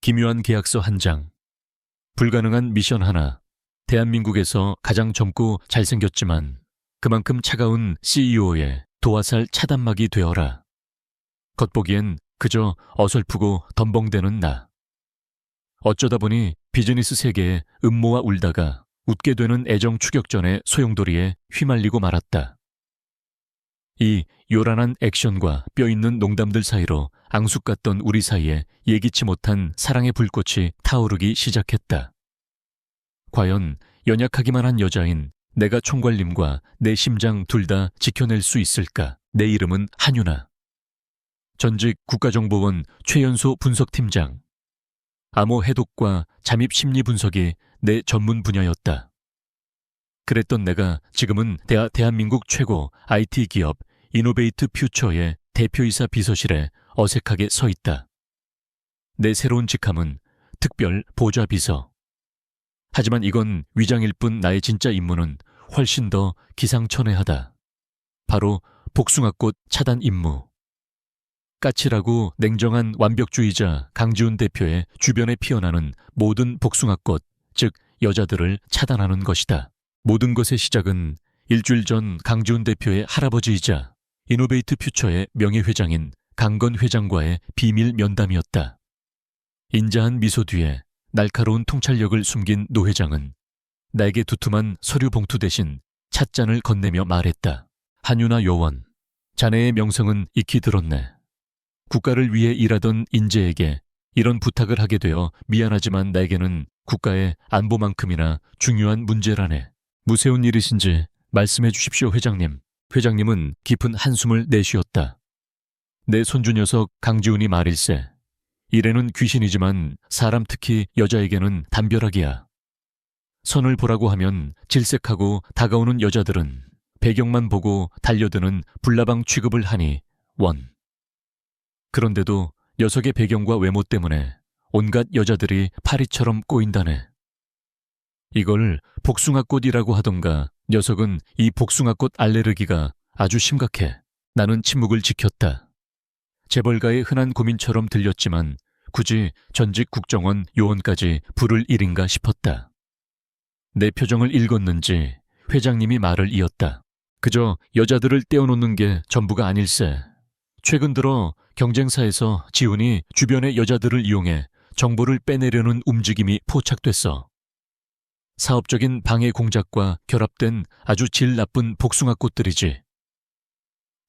기묘한 계약서 한 장, 불가능한 미션 하나, 대한민국에서 가장 젊고 잘생겼지만 그만큼 차가운 CEO의 도화살 차단막이 되어라. 겉보기엔 그저 어설프고 덤벙대는 나. 어쩌다 보니 비즈니스 세계에 음모와 울다가 웃게 되는 애정 추격전의 소용돌이에 휘말리고 말았다. 이 요란한 액션과 뼈있는 농담들 사이로 앙숙 같던 우리 사이에 예기치 못한 사랑의 불꽃이 타오르기 시작했다. 과연 연약하기만 한 여자인 내가 총괄님과 내 심장 둘 다 지켜낼 수 있을까? 내 이름은 한유나. 전직 국가정보원 최연소 분석팀장. 암호 해독과 잠입 심리 분석이 내 전문 분야였다. 그랬던 내가 지금은 대한민국 최고 IT 기업 이노베이트 퓨처의 대표이사 비서실에 어색하게 서 있다. 내 새로운 직함은 특별 보좌비서. 하지만 이건 위장일 뿐 나의 진짜 임무는 훨씬 더 기상천외하다. 바로 복숭아꽃 차단 임무. 까칠하고 냉정한 완벽주의자 강지훈 대표의 주변에 피어나는 모든 복숭아꽃, 즉 여자들을 차단하는 것이다. 모든 것의 시작은 일주일 전 강지훈 대표의 할아버지이자 이노베이트 퓨처의 명예회장인 강건 회장과의 비밀 면담이었다. 인자한 미소 뒤에 날카로운 통찰력을 숨긴 노 회장은 나에게 두툼한 서류 봉투 대신 찻잔을 건네며 말했다. 한유나 요원, 자네의 명성은 익히 들었네. 국가를 위해 일하던 인재에게 이런 부탁을 하게 되어 미안하지만 나에게는 국가의 안보만큼이나 중요한 문제라네. 무세운 일이신지 말씀해 주십시오, 회장님. 회장님은 깊은 한숨을 내쉬었다. 내 손주 녀석 강지훈이 말일세. 일에는 귀신이지만 사람 특히 여자에게는 담벼락이야. 선을 보라고 하면 질색하고 다가오는 여자들은 배경만 보고 달려드는 불나방 취급을 하니 원. 그런데도 녀석의 배경과 외모 때문에 온갖 여자들이 파리처럼 꼬인다네. 이걸 복숭아꽃이라고 하던가 녀석은 이 복숭아꽃 알레르기가 아주 심각해. 나는 침묵을 지켰다. 재벌가의 흔한 고민처럼 들렸지만 굳이 전직 국정원 요원까지 부를 일인가 싶었다. 내 표정을 읽었는지 회장님이 말을 이었다. 그저 여자들을 떼어놓는 게 전부가 아닐세. 최근 들어 경쟁사에서 지훈이 주변의 여자들을 이용해 정보를 빼내려는 움직임이 포착됐어. 사업적인 방해 공작과 결합된 아주 질 나쁜 복숭아꽃들이지.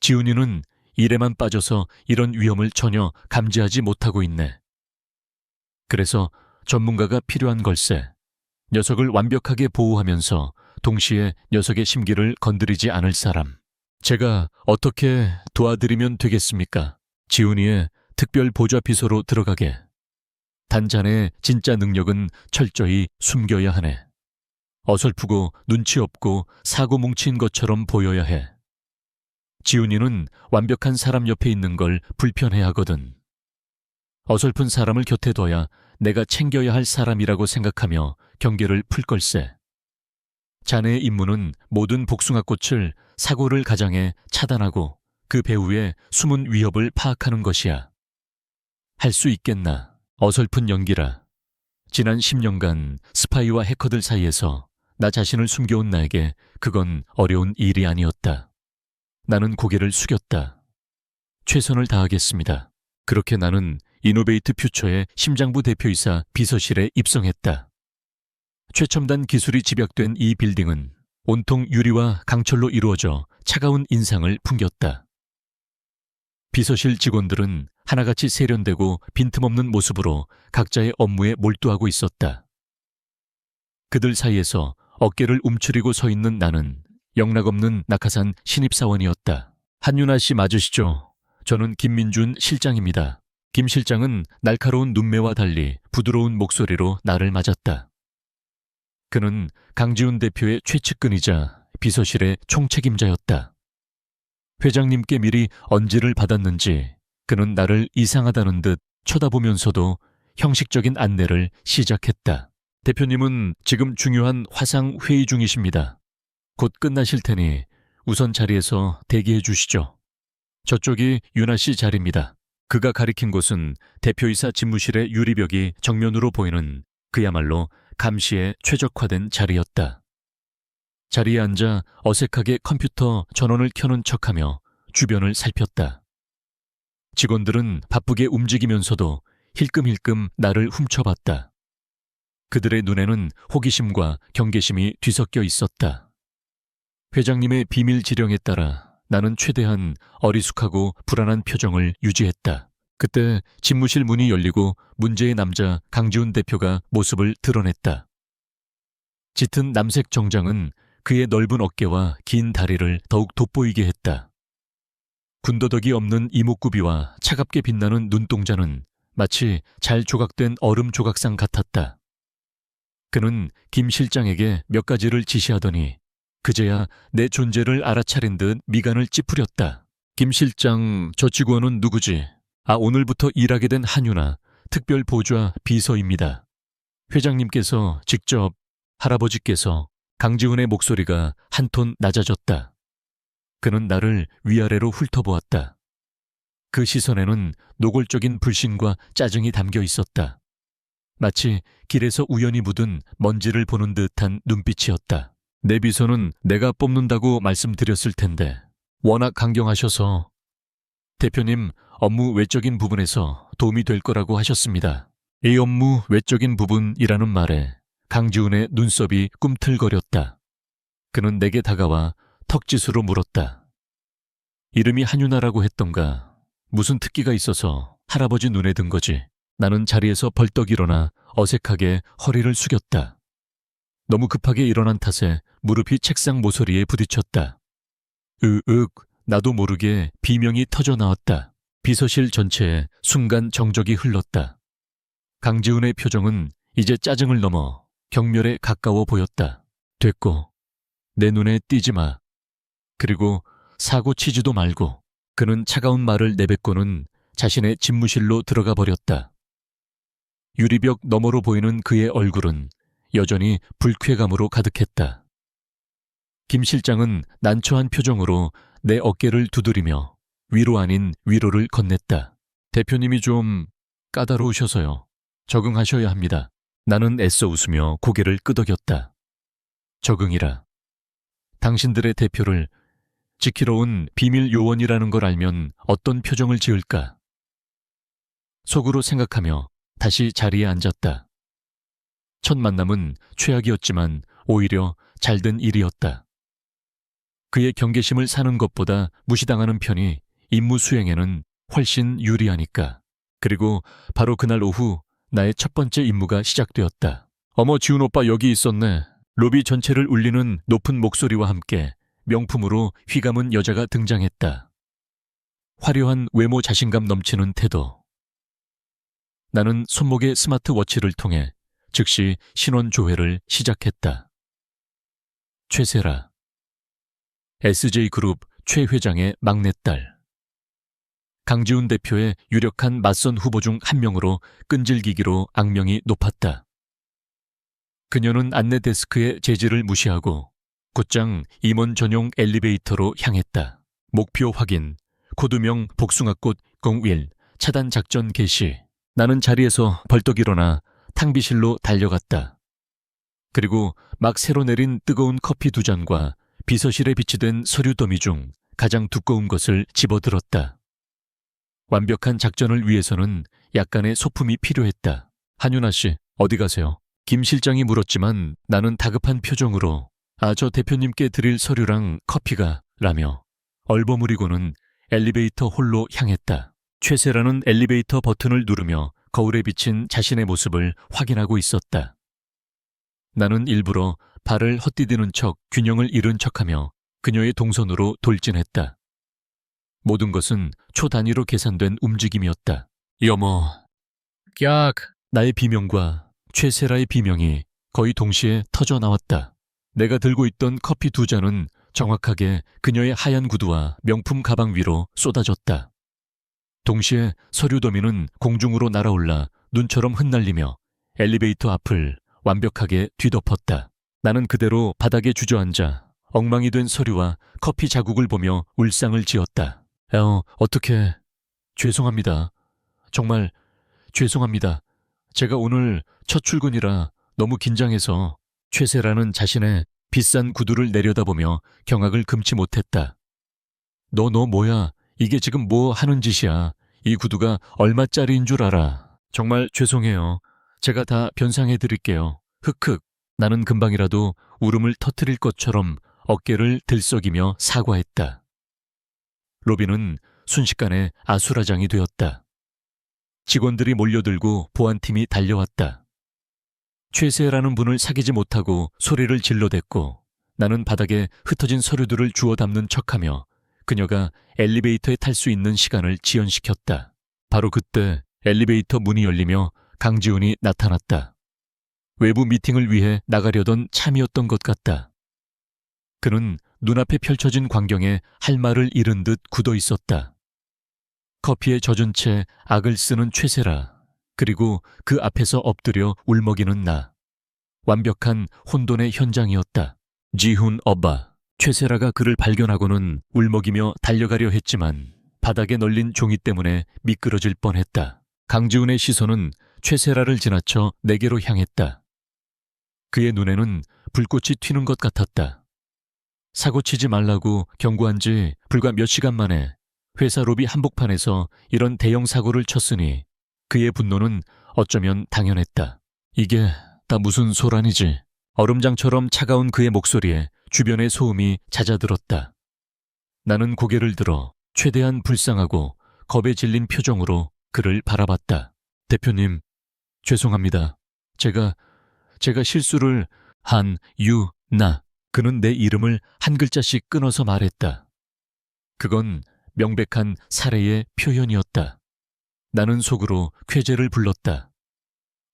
지훈이는 일에만 빠져서 이런 위험을 전혀 감지하지 못하고 있네. 그래서 전문가가 필요한 걸세. 녀석을 완벽하게 보호하면서 동시에 녀석의 심기를 건드리지 않을 사람. 제가 어떻게 도와드리면 되겠습니까? 지훈이의 특별 보좌비서로 들어가게. 단 자네의 진짜 능력은 철저히 숨겨야 하네. 어설프고 눈치 없고 사고 뭉친 것처럼 보여야 해. 지훈이는 완벽한 사람 옆에 있는 걸 불편해하거든. 어설픈 사람을 곁에 둬야 내가 챙겨야 할 사람이라고 생각하며 경계를 풀 걸세. 자네의 임무는 모든 복숭아꽃을 사고를 가장해 차단하고 그 배후의 숨은 위협을 파악하는 것이야. 할 수 있겠나? 어설픈 연기라. 지난 10년간 스파이와 해커들 사이에서 나 자신을 숨겨온 나에게 그건 어려운 일이 아니었다. 나는 고개를 숙였다. 최선을 다하겠습니다. 그렇게 나는 이노베이트 퓨처의 심장부 대표이사 비서실에 입성했다. 최첨단 기술이 집약된 이 빌딩은 온통 유리와 강철로 이루어져 차가운 인상을 풍겼다. 비서실 직원들은 하나같이 세련되고 빈틈없는 모습으로 각자의 업무에 몰두하고 있었다. 그들 사이에서 어깨를 움츠리고 서 있는 나는 영락없는 낙하산 신입사원이었다. 한유나 씨 맞으시죠? 저는 김민준 실장입니다. 김 실장은 날카로운 눈매와 달리 부드러운 목소리로 나를 맞았다. 그는 강지훈 대표의 최측근이자 비서실의 총책임자였다. 회장님께 미리 언지를 받았는지 그는 나를 이상하다는 듯 쳐다보면서도 형식적인 안내를 시작했다. 대표님은 지금 중요한 화상 회의 중이십니다. 곧 끝나실 테니 우선 자리에서 대기해 주시죠. 저쪽이 유나 씨 자리입니다. 그가 가리킨 곳은 대표이사 집무실의 유리벽이 정면으로 보이는 그야말로 감시에 최적화된 자리였다. 자리에 앉아 어색하게 컴퓨터 전원을 켜는 척하며 주변을 살폈다. 직원들은 바쁘게 움직이면서도 힐끔힐끔 나를 훔쳐봤다. 그들의 눈에는 호기심과 경계심이 뒤섞여 있었다. 회장님의 비밀 지령에 따라 나는 최대한 어리숙하고 불안한 표정을 유지했다. 그때 집무실 문이 열리고 문제의 남자 강지훈 대표가 모습을 드러냈다. 짙은 남색 정장은 그의 넓은 어깨와 긴 다리를 더욱 돋보이게 했다. 군더더기 없는 이목구비와 차갑게 빛나는 눈동자는 마치 잘 조각된 얼음 조각상 같았다. 그는 김 실장에게 몇 가지를 지시하더니 그제야 내 존재를 알아차린 듯 미간을 찌푸렸다. 김 실장, 저 직원은 누구지? 오늘부터 일하게 된 한유나 특별보좌 비서입니다. 회장님께서 직접, 할아버지께서. 강지훈의 목소리가 한 톤 낮아졌다. 그는 나를 위아래로 훑어보았다. 그 시선에는 노골적인 불신과 짜증이 담겨 있었다. 마치 길에서 우연히 묻은 먼지를 보는 듯한 눈빛이었다. 내 비서는 내가 뽑는다고 말씀드렸을 텐데 워낙 강경하셔서. 대표님, 업무 외적인 부분에서 도움이 될 거라고 하셨습니다. 이 업무 외적인 부분이라는 말에 강지훈의 눈썹이 꿈틀거렸다. 그는 내게 다가와 턱짓으로 물었다. 이름이 한유나라고 했던가. 무슨 특기가 있어서 할아버지 눈에 든 거지. 나는 자리에서 벌떡 일어나 어색하게 허리를 숙였다. 너무 급하게 일어난 탓에 무릎이 책상 모서리에 부딪혔다. 나도 모르게 비명이 터져 나왔다. 비서실 전체에 순간 정적이 흘렀다. 강지훈의 표정은 이제 짜증을 넘어 경멸에 가까워 보였다. 됐고, 내 눈에 띄지 마. 그리고 사고 치지도 말고. 그는 차가운 말을 내뱉고는 자신의 집무실로 들어가 버렸다. 유리벽 너머로 보이는 그의 얼굴은 여전히 불쾌감으로 가득했다. 김 실장은 난처한 표정으로 내 어깨를 두드리며 위로 아닌 위로를 건넸다. 대표님이 좀 까다로우셔서요. 적응하셔야 합니다. 나는 애써 웃으며 고개를 끄덕였다. 적응이라. 당신들의 대표를 지키러 온 비밀 요원이라는 걸 알면 어떤 표정을 지을까? 속으로 생각하며 다시 자리에 앉았다. 첫 만남은 최악이었지만 오히려 잘된 일이었다. 그의 경계심을 사는 것보다 무시당하는 편이 임무 수행에는 훨씬 유리하니까. 그리고 바로 그날 오후 나의 첫 번째 임무가 시작되었다. 어머, 지훈 오빠 여기 있었네. 로비 전체를 울리는 높은 목소리와 함께 명품으로 휘감은 여자가 등장했다. 화려한 외모, 자신감 넘치는 태도. 나는 손목의 스마트워치를 통해 즉시 신원 조회를 시작했다. 최세라, SJ그룹 최 회장의 막내딸. 강지훈 대표의 유력한 맞선 후보 중 한 명으로 끈질기기로 악명이 높았다. 그녀는 안내 데스크의 제지를 무시하고 곧장 임원 전용 엘리베이터로 향했다. 목표 확인, 코드명 복숭아꽃 01, 차단 작전 개시. 나는 자리에서 벌떡 일어나 탕비실로 달려갔다. 그리고 막 새로 내린 뜨거운 커피 2잔과 비서실에 비치된 서류 더미 중 가장 두꺼운 것을 집어들었다. 완벽한 작전을 위해서는 약간의 소품이 필요했다. 한유나 씨, 어디 가세요? 김 실장이 물었지만 나는 다급한 표정으로 저 대표님께 드릴 서류랑 커피가 라며 얼버무리고는 엘리베이터 홀로 향했다. 최세라는 엘리베이터 버튼을 누르며 거울에 비친 자신의 모습을 확인하고 있었다. 나는 일부러 발을 헛디디는 척 균형을 잃은 척하며 그녀의 동선으로 돌진했다. 모든 것은 초 단위로 계산된 움직임이었다. 여모, 깍! 나의 비명과 최세라의 비명이 거의 동시에 터져 나왔다. 내가 들고 있던 커피 2잔은 정확하게 그녀의 하얀 구두와 명품 가방 위로 쏟아졌다. 동시에 서류 더미는 공중으로 날아올라 눈처럼 흩날리며 엘리베이터 앞을 완벽하게 뒤덮었다. 나는 그대로 바닥에 주저앉아 엉망이 된 서류와 커피 자국을 보며 울상을 지었다. 어떡해. 죄송합니다. 정말 죄송합니다. 제가 오늘 첫 출근이라 너무 긴장해서 최세라는 자신의 비싼 구두를 내려다보며 경악을 금치 못했다. 너 뭐야? 이게 지금 뭐 하는 짓이야? 이 구두가 얼마짜리인 줄 알아? 정말 죄송해요. 제가 다 변상해 드릴게요. 흑흑. 나는 금방이라도 울음을 터뜨릴 것처럼 어깨를 들썩이며 사과했다. 로비는 순식간에 아수라장이 되었다. 직원들이 몰려들고 보안팀이 달려왔다. 최세라는 분을 사귀지 못하고 소리를 질러댔고 나는 바닥에 흩어진 서류들을 주워 담는 척하며 그녀가 엘리베이터에 탈 수 있는 시간을 지연시켰다. 바로 그때 엘리베이터 문이 열리며 강지훈이 나타났다. 외부 미팅을 위해 나가려던 참이었던 것 같다. 그는 눈앞에 펼쳐진 광경에 할 말을 잃은 듯 굳어 있었다. 커피에 젖은 채 악을 쓰는 최세라, 그리고 그 앞에서 엎드려 울먹이는 나. 완벽한 혼돈의 현장이었다. 지훈 어바, 최세라가 그를 발견하고는 울먹이며 달려가려 했지만 바닥에 널린 종이 때문에 미끄러질 뻔했다. 강지훈의 시선은 최세라를 지나쳐 내게로 향했다. 그의 눈에는 불꽃이 튀는 것 같았다. 사고치지 말라고 경고한 지 불과 몇 시간 만에 회사 로비 한복판에서 이런 대형 사고를 쳤으니 그의 분노는 어쩌면 당연했다. 이게 다 무슨 소란이지? 얼음장처럼 차가운 그의 목소리에 주변의 소음이 잦아들었다. 나는 고개를 들어 최대한 불쌍하고 겁에 질린 표정으로 그를 바라봤다. 대표님, 죄송합니다. 제가 실수를 한유나. 그는 내 이름을 한 글자씩 끊어서 말했다. 그건 명백한 살해의 표현이었다. 나는 속으로 쾌재를 불렀다.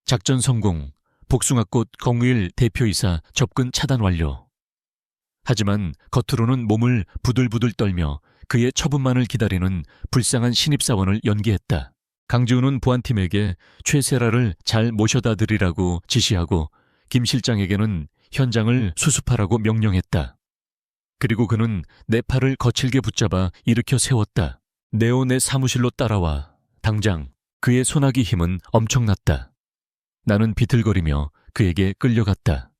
작전 성공, 복숭아꽃 공휴일 대표이사 접근 차단 완료. 하지만 겉으로는 몸을 부들부들 떨며 그의 처분만을 기다리는 불쌍한 신입사원을 연기했다. 강지훈은 보안팀에게 최세라를 잘 모셔다 드리라고 지시하고 김 실장에게는 현장을 수습하라고 명령했다. 그리고 그는 내 팔을 거칠게 붙잡아 일으켜 세웠다. 네오 내 사무실로 따라와. 당장. 그의 소나기 힘은 엄청났다. 나는 비틀거리며 그에게 끌려갔다.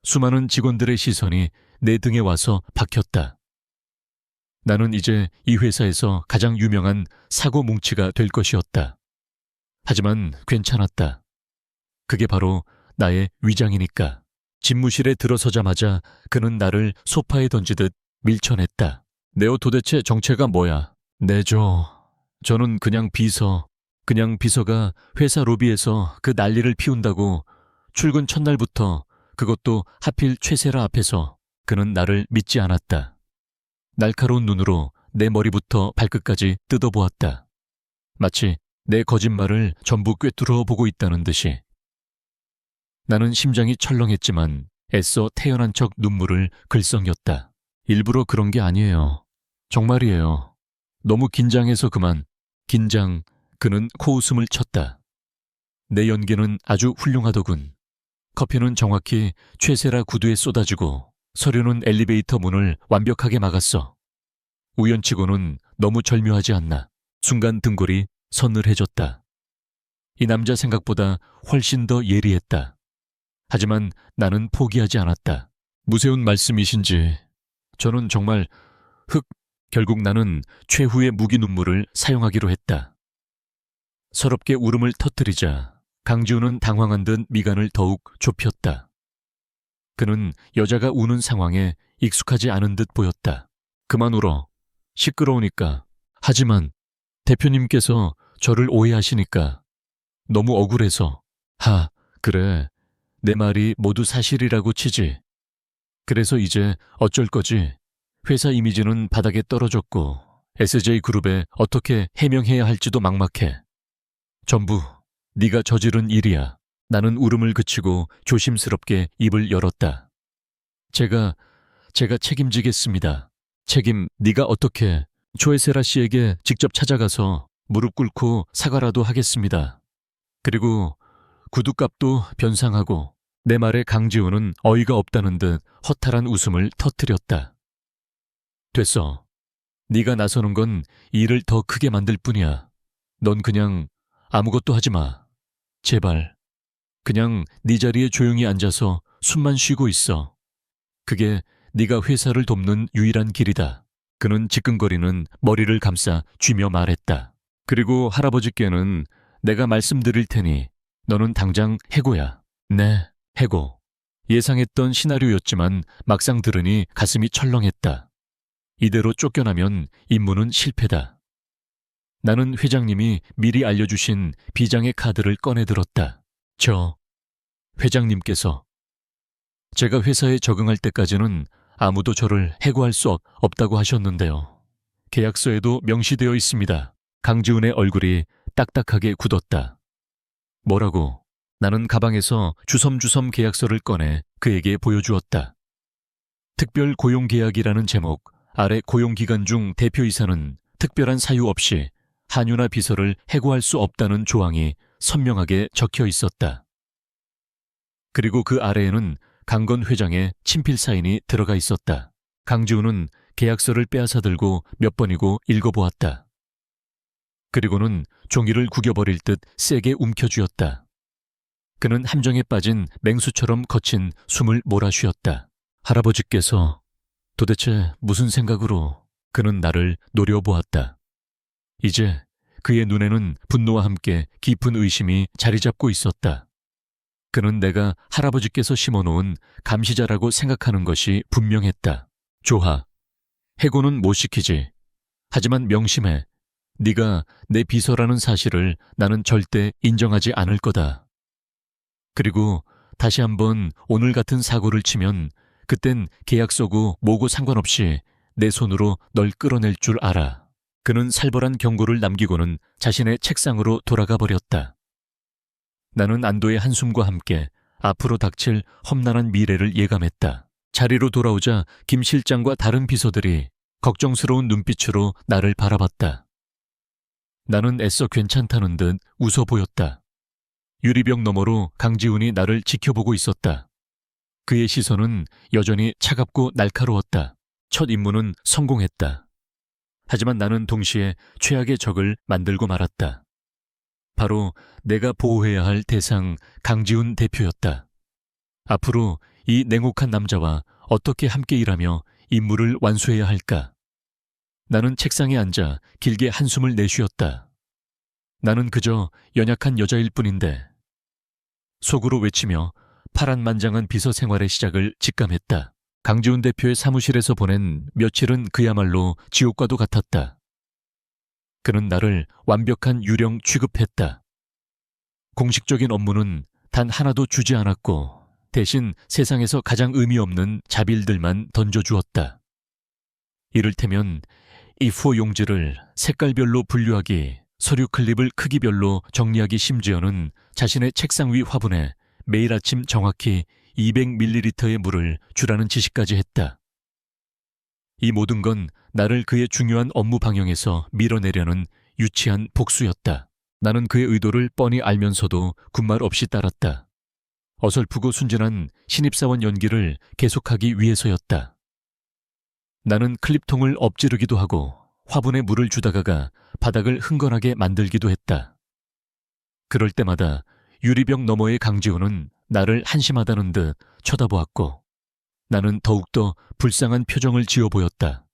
수많은 직원들의 시선이 내 등에 와서 박혔다. 나는 이제 이 회사에서 가장 유명한 사고 뭉치가 될 것이었다. 하지만 괜찮았다. 그게 바로 나의 위장이니까. 집무실에 들어서자마자 그는 나를 소파에 던지듯 밀쳐냈다. 네오 도대체 정체가 뭐야? 저는 그냥 비서가 회사 로비에서 그 난리를 피운다고 출근 첫날부터, 그것도 하필 최세라 앞에서. 그는 나를 믿지 않았다. 날카로운 눈으로 내 머리부터 발끝까지 뜯어보았다. 마치 내 거짓말을 전부 꿰뚫어 보고 있다는 듯이. 나는 심장이 철렁했지만 애써 태연한 척 눈물을 글썽였다. 일부러 그런 게 아니에요. 정말이에요. 너무 긴장해서 그만. 그는 코웃음을 쳤다. 내 연기는 아주 훌륭하더군. 커피는 정확히 최세라 구두에 쏟아지고 서류는 엘리베이터 문을 완벽하게 막았어. 우연치고는 너무 절묘하지 않나. 순간 등골이 서늘해졌다. 이 남자 생각보다 훨씬 더 예리했다. 하지만 나는 포기하지 않았다. 무세운 말씀이신지. 저는 정말 결국 나는 최후의 무기 눈물을 사용하기로 했다. 서럽게 울음을 터뜨리자 강지훈은 당황한 듯 미간을 더욱 좁혔다. 그는 여자가 우는 상황에 익숙하지 않은 듯 보였다. 그만 울어. 시끄러우니까. 하지만 대표님께서 저를 오해하시니까. 너무 억울해서. 그래. 내 말이 모두 사실이라고 치지. 그래서 이제 어쩔 거지. 회사 이미지는 바닥에 떨어졌고 SJ그룹에 어떻게 해명해야 할지도 막막해. 전부 네가 저지른 일이야. 나는 울음을 그치고 조심스럽게 입을 열었다. 제가 책임지겠습니다. 네가 어떻게. 조에세라 씨에게 직접 찾아가서 무릎 꿇고 사과라도 하겠습니다. 그리고 구두값도 변상하고. 내 말에 강지훈은 어이가 없다는 듯 허탈한 웃음을 터뜨렸다. 됐어. 네가 나서는 건 일을 더 크게 만들 뿐이야. 넌 그냥 아무것도 하지 마. 제발. 그냥 네 자리에 조용히 앉아서 숨만 쉬고 있어. 그게 네가 회사를 돕는 유일한 길이다. 그는 지끈거리는 머리를 감싸 쥐며 말했다. 그리고 할아버지께는 내가 말씀드릴 테니 너는 당장 해고야. 네, 해고. 예상했던 시나리오였지만 막상 들으니 가슴이 철렁했다. 이대로 쫓겨나면 임무는 실패다. 나는 회장님이 미리 알려주신 비장의 카드를 꺼내들었다. 회장님께서 제가 회사에 적응할 때까지는 아무도 저를 해고할 수 없다고 하셨는데요. 계약서에도 명시되어 있습니다. 강지훈의 얼굴이 딱딱하게 굳었다. 뭐라고? 나는 가방에서 주섬주섬 계약서를 꺼내 그에게 보여주었다. 특별 고용계약이라는 제목 아래 고용기간 중 대표이사는 특별한 사유 없이 한유나 비서를 해고할 수 없다는 조항이 선명하게 적혀 있었다. 그리고 그 아래에는 강건 회장의 친필 사인이 들어가 있었다. 강지훈은 계약서를 빼앗아 들고 몇 번이고 읽어보았다. 그리고는 종이를 구겨버릴 듯 세게 움켜쥐었다. 그는 함정에 빠진 맹수처럼 거친 숨을 몰아쉬었다. 할아버지께서 도대체 무슨 생각으로? 그는 나를 노려보았다. 이제 그의 눈에는 분노와 함께 깊은 의심이 자리 잡고 있었다. 그는 내가 할아버지께서 심어놓은 감시자라고 생각하는 것이 분명했다. 조하, 해고는 못 시키지. 하지만 명심해. 네가 내 비서라는 사실을 나는 절대 인정하지 않을 거다. 그리고 다시 한번 오늘 같은 사고를 치면 그땐 계약서고 뭐고 상관없이 내 손으로 널 끌어낼 줄 알아. 그는 살벌한 경고를 남기고는 자신의 책상으로 돌아가 버렸다. 나는 안도의 한숨과 함께 앞으로 닥칠 험난한 미래를 예감했다. 자리로 돌아오자 김 실장과 다른 비서들이 걱정스러운 눈빛으로 나를 바라봤다. 나는 애써 괜찮다는 듯 웃어 보였다. 유리병 너머로 강지훈이 나를 지켜보고 있었다. 그의 시선은 여전히 차갑고 날카로웠다. 첫 임무는 성공했다. 하지만 나는 동시에 최악의 적을 만들고 말았다. 바로 내가 보호해야 할 대상 강지훈 대표였다. 앞으로 이 냉혹한 남자와 어떻게 함께 일하며 임무를 완수해야 할까? 나는 책상에 앉아 길게 한숨을 내쉬었다. 나는 그저 연약한 여자일 뿐인데. 속으로 외치며 파란만장한 비서 생활의 시작을 직감했다. 강지훈 대표의 사무실에서 보낸 며칠은 그야말로 지옥과도 같았다. 그는 나를 완벽한 유령 취급했다. 공식적인 업무는 단 하나도 주지 않았고 대신 세상에서 가장 의미 없는 자빌들만 던져주었다. 이를테면 A4 용지를 색깔별로 분류하기, 서류 클립을 크기별로 정리하기, 심지어는 자신의 책상 위 화분에 매일 아침 정확히 200ml의 물을 주라는 지시까지 했다. 이 모든 건 나를 그의 중요한 업무 방향에서 밀어내려는 유치한 복수였다. 나는 그의 의도를 뻔히 알면서도 군말 없이 따랐다. 어설프고 순진한 신입사원 연기를 계속하기 위해서였다. 나는 클립통을 엎지르기도 하고 화분에 물을 주다가가 바닥을 흥건하게 만들기도 했다. 그럴 때마다 유리병 너머의 강지훈은 나를 한심하다는 듯 쳐다보았고 나는 더욱더 불쌍한 표정을 지어 보였다.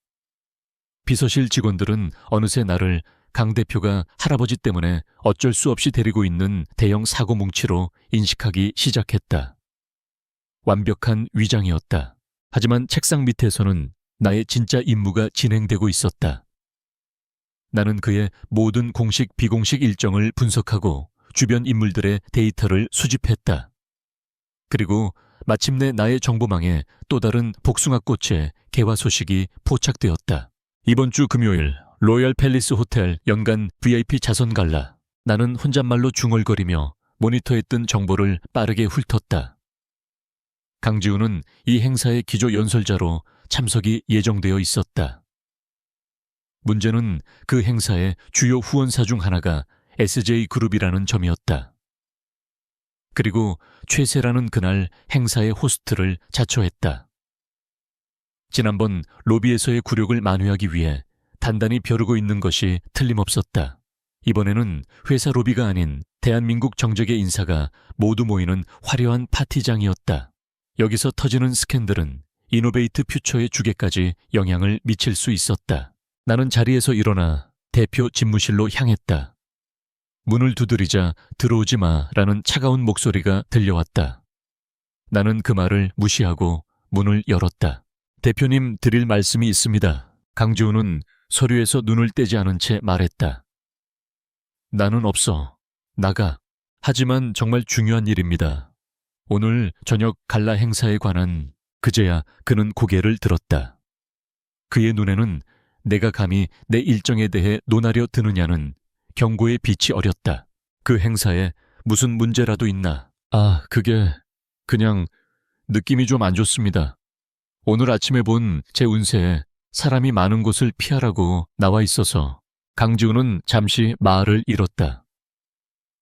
비서실 직원들은 어느새 나를 강 대표가 할아버지 때문에 어쩔 수 없이 데리고 있는 대형 사고 뭉치로 인식하기 시작했다. 완벽한 위장이었다. 하지만 책상 밑에서는 나의 진짜 임무가 진행되고 있었다. 나는 그의 모든 공식 비공식 일정을 분석하고 주변 인물들의 데이터를 수집했다. 그리고 마침내 나의 정보망에 또 다른 복숭아꽃의 개화 소식이 포착되었다. 이번 주 금요일 로열 팰리스 호텔 연간 VIP 자선 갈라. 나는 혼잣말로 중얼거리며 모니터에 뜬 정보를 빠르게 훑었다. 강지훈은 이 행사의 기조 연설자로 참석이 예정되어 있었다. 문제는 그 행사의 주요 후원사 중 하나가 SJ그룹이라는 점이었다. 그리고 최세라는 그날 행사의 호스트를 자처했다. 지난번 로비에서의 굴욕을 만회하기 위해 단단히 벼르고 있는 것이 틀림없었다. 이번에는 회사 로비가 아닌 대한민국 정적의 인사가 모두 모이는 화려한 파티장이었다. 여기서 터지는 스캔들은 이노베이트 퓨처의 주계까지 영향을 미칠 수 있었다. 나는 자리에서 일어나 대표 집무실로 향했다. 문을 두드리자 들어오지 마라는 차가운 목소리가 들려왔다. 나는 그 말을 무시하고 문을 열었다. 대표님 드릴 말씀이 있습니다. 강지훈은 서류에서 눈을 떼지 않은 채 말했다. 나는 없어. 나가. 하지만 정말 중요한 일입니다. 오늘 저녁 갈라 행사에 관한. 그제야 그는 고개를 들었다. 그의 눈에는 내가 감히 내 일정에 대해 논하려 드느냐는 경고의 빛이 어렸다. 그 행사에 무슨 문제라도 있나? 그게 그냥 느낌이 좀 안 좋습니다. 오늘 아침에 본 제 운세에 사람이 많은 곳을 피하라고 나와 있어서. 강지훈은 잠시 말을 잃었다.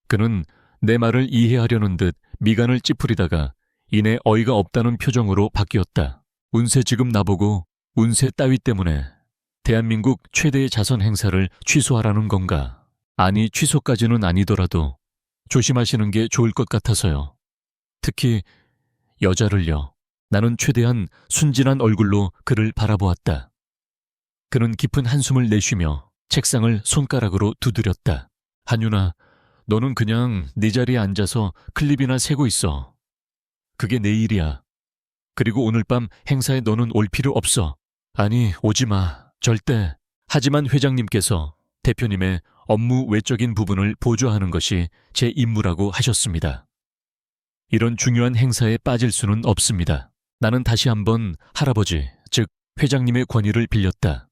그는 내 말을 이해하려는 듯 미간을 찌푸리다가 이내 어이가 없다는 표정으로 바뀌었다. 운세 지금 나보고 운세 따위 때문에 대한민국 최대의 자선 행사를 취소하라는 건가? 아니, 취소까지는 아니더라도 조심하시는 게 좋을 것 같아서요. 특히 여자를요. 나는 최대한 순진한 얼굴로 그를 바라보았다. 그는 깊은 한숨을 내쉬며 책상을 손가락으로 두드렸다. 한윤아, 너는 그냥 네 자리에 앉아서 클립이나 세고 있어. 그게 내 일이야. 그리고 오늘 밤 행사에 너는 올 필요 없어. 아니, 오지 마. 절대. 하지만 회장님께서 대표님의 업무 외적인 부분을 보조하는 것이 제 임무라고 하셨습니다. 이런 중요한 행사에 빠질 수는 없습니다. 나는 다시 한번 할아버지, 즉 회장님의 권위를 빌렸다.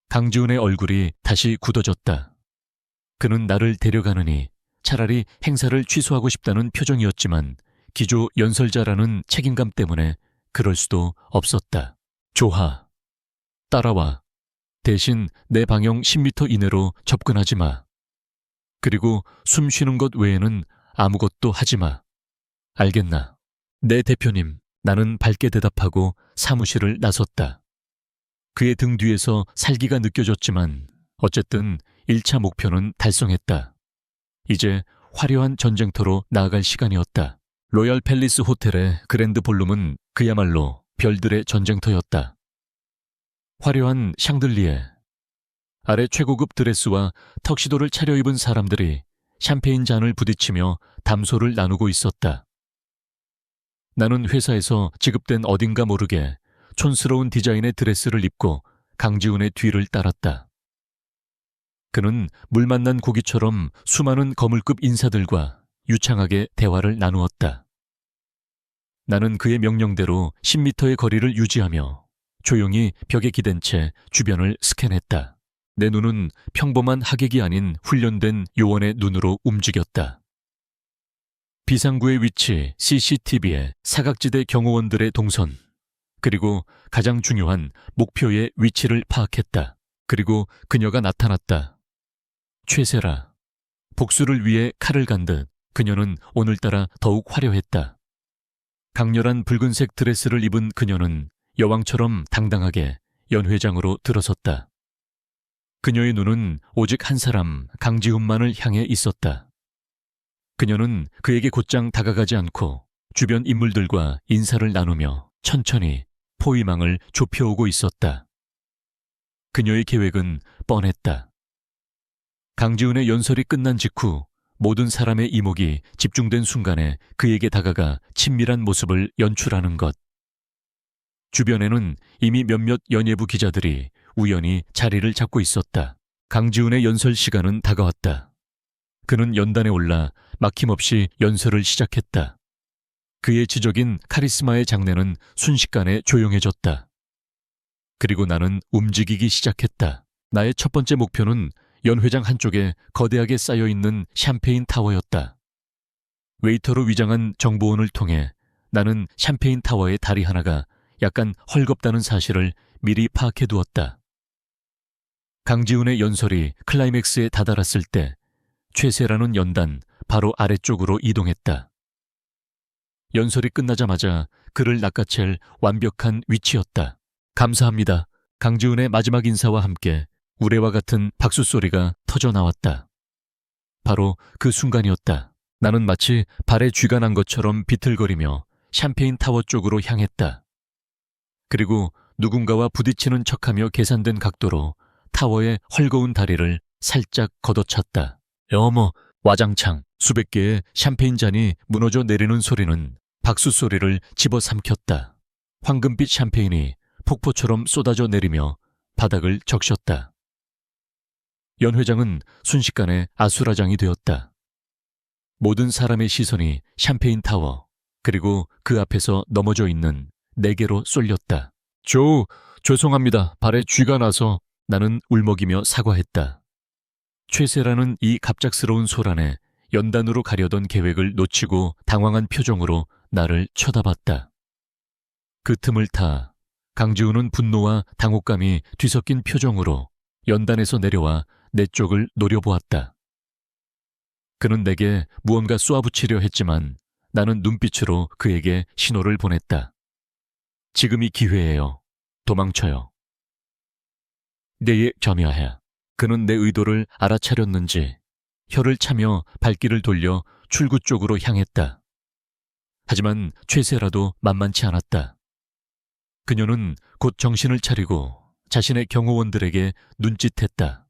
강지훈의 얼굴이 다시 굳어졌다. 그는 나를 데려가느니 차라리 행사를 취소하고 싶다는 표정이었지만 기조 연설자라는 책임감 때문에 그럴 수도 없었다. 조하, 따라와. 대신 내 방향 10m 이내로 접근하지 마. 그리고 숨 쉬는 것 외에는 아무것도 하지 마. 알겠나? 네, 대표님. 나는 밝게 대답하고 사무실을 나섰다. 그의 등 뒤에서 살기가 느껴졌지만 어쨌든 1차 목표는 달성했다. 이제 화려한 전쟁터로 나아갈 시간이었다. 로얄 팰리스 호텔의 그랜드 볼룸은 그야말로 별들의 전쟁터였다. 화려한 샹들리에, 아래 최고급 드레스와 턱시도를 차려입은 사람들이 샴페인 잔을 부딪히며 담소를 나누고 있었다. 나는 회사에서 지급된 어딘가 모르게 촌스러운 디자인의 드레스를 입고 강지훈의 뒤를 따랐다. 그는 물 만난 고기처럼 수많은 거물급 인사들과 유창하게 대화를 나누었다. 나는 그의 명령대로 10m의 거리를 유지하며 조용히 벽에 기댄 채 주변을 스캔했다. 내 눈은 평범한 하객이 아닌 훈련된 요원의 눈으로 움직였다. 비상구의 위치, CCTV에 사각지대 경호원들의 동선, 그리고 가장 중요한 목표의 위치를 파악했다. 그리고 그녀가 나타났다. 최세라. 복수를 위해 칼을 간 듯 그녀는 오늘따라 더욱 화려했다. 강렬한 붉은색 드레스를 입은 그녀는 여왕처럼 당당하게 연 회장으로 들어섰다. 그녀의 눈은 오직 한 사람, 강지훈만을 향해 있었다. 그녀는 그에게 곧장 다가가지 않고 주변 인물들과 인사를 나누며 천천히 포위망을 좁혀오고 있었다. 그녀의 계획은 뻔했다. 강지훈의 연설이 끝난 직후 모든 사람의 이목이 집중된 순간에 그에게 다가가 친밀한 모습을 연출하는 것. 주변에는 이미 몇몇 연예부 기자들이 우연히 자리를 잡고 있었다. 강지훈의 연설 시간은 다가왔다. 그는 연단에 올라 막힘없이 연설을 시작했다. 그의 지적인 카리스마의 장내는 순식간에 조용해졌다. 그리고 나는 움직이기 시작했다. 나의 첫 번째 목표는 연 회장 한쪽에 거대하게 쌓여있는 샴페인 타워였다. 웨이터로 위장한 정보원을 통해 나는 샴페인 타워의 다리 하나가 약간 헐겁다는 사실을 미리 파악해 두었다. 강지훈의 연설이 클라이맥스에 다다랐을 때 최세라는 연단 바로 아래쪽으로 이동했다. 연설이 끝나자마자 그를 낚아챌 완벽한 위치였다. 감사합니다. 강지훈의 마지막 인사와 함께 우레와 같은 박수 소리가 터져 나왔다. 바로 그 순간이었다. 나는 마치 발에 쥐가 난 것처럼 비틀거리며 샴페인 타워 쪽으로 향했다. 그리고 누군가와 부딪히는 척하며 계산된 각도로 타워의 헐거운 다리를 살짝 걷어찼다. 어머, 와장창 수백 개의 샴페인 잔이 무너져 내리는 소리는 박수 소리를 집어삼켰다. 황금빛 샴페인이 폭포처럼 쏟아져 내리며 바닥을 적셨다. 연 회장은 순식간에 아수라장이 되었다. 모든 사람의 시선이 샴페인 타워 그리고 그 앞에서 넘어져 있는 내게로 쏠렸다. 죄송합니다. 발에 쥐가 나서. 나는 울먹이며 사과했다. 최세라는 이 갑작스러운 소란에 연단으로 가려던 계획을 놓치고 당황한 표정으로 나를 쳐다봤다. 그 틈을 타 강지우는 분노와 당혹감이 뒤섞인 표정으로 연단에서 내려와 내 쪽을 노려보았다. 그는 내게 무언가 쏘아붙이려 했지만 나는 눈빛으로 그에게 신호를 보냈다. 지금이 기회예요. 도망쳐요. 내에 겸여해. 그는 내 의도를 알아차렸는지 혀를 차며 발길을 돌려 출구 쪽으로 향했다. 하지만 최세라도 만만치 않았다. 그녀는 곧 정신을 차리고 자신의 경호원들에게 눈짓했다.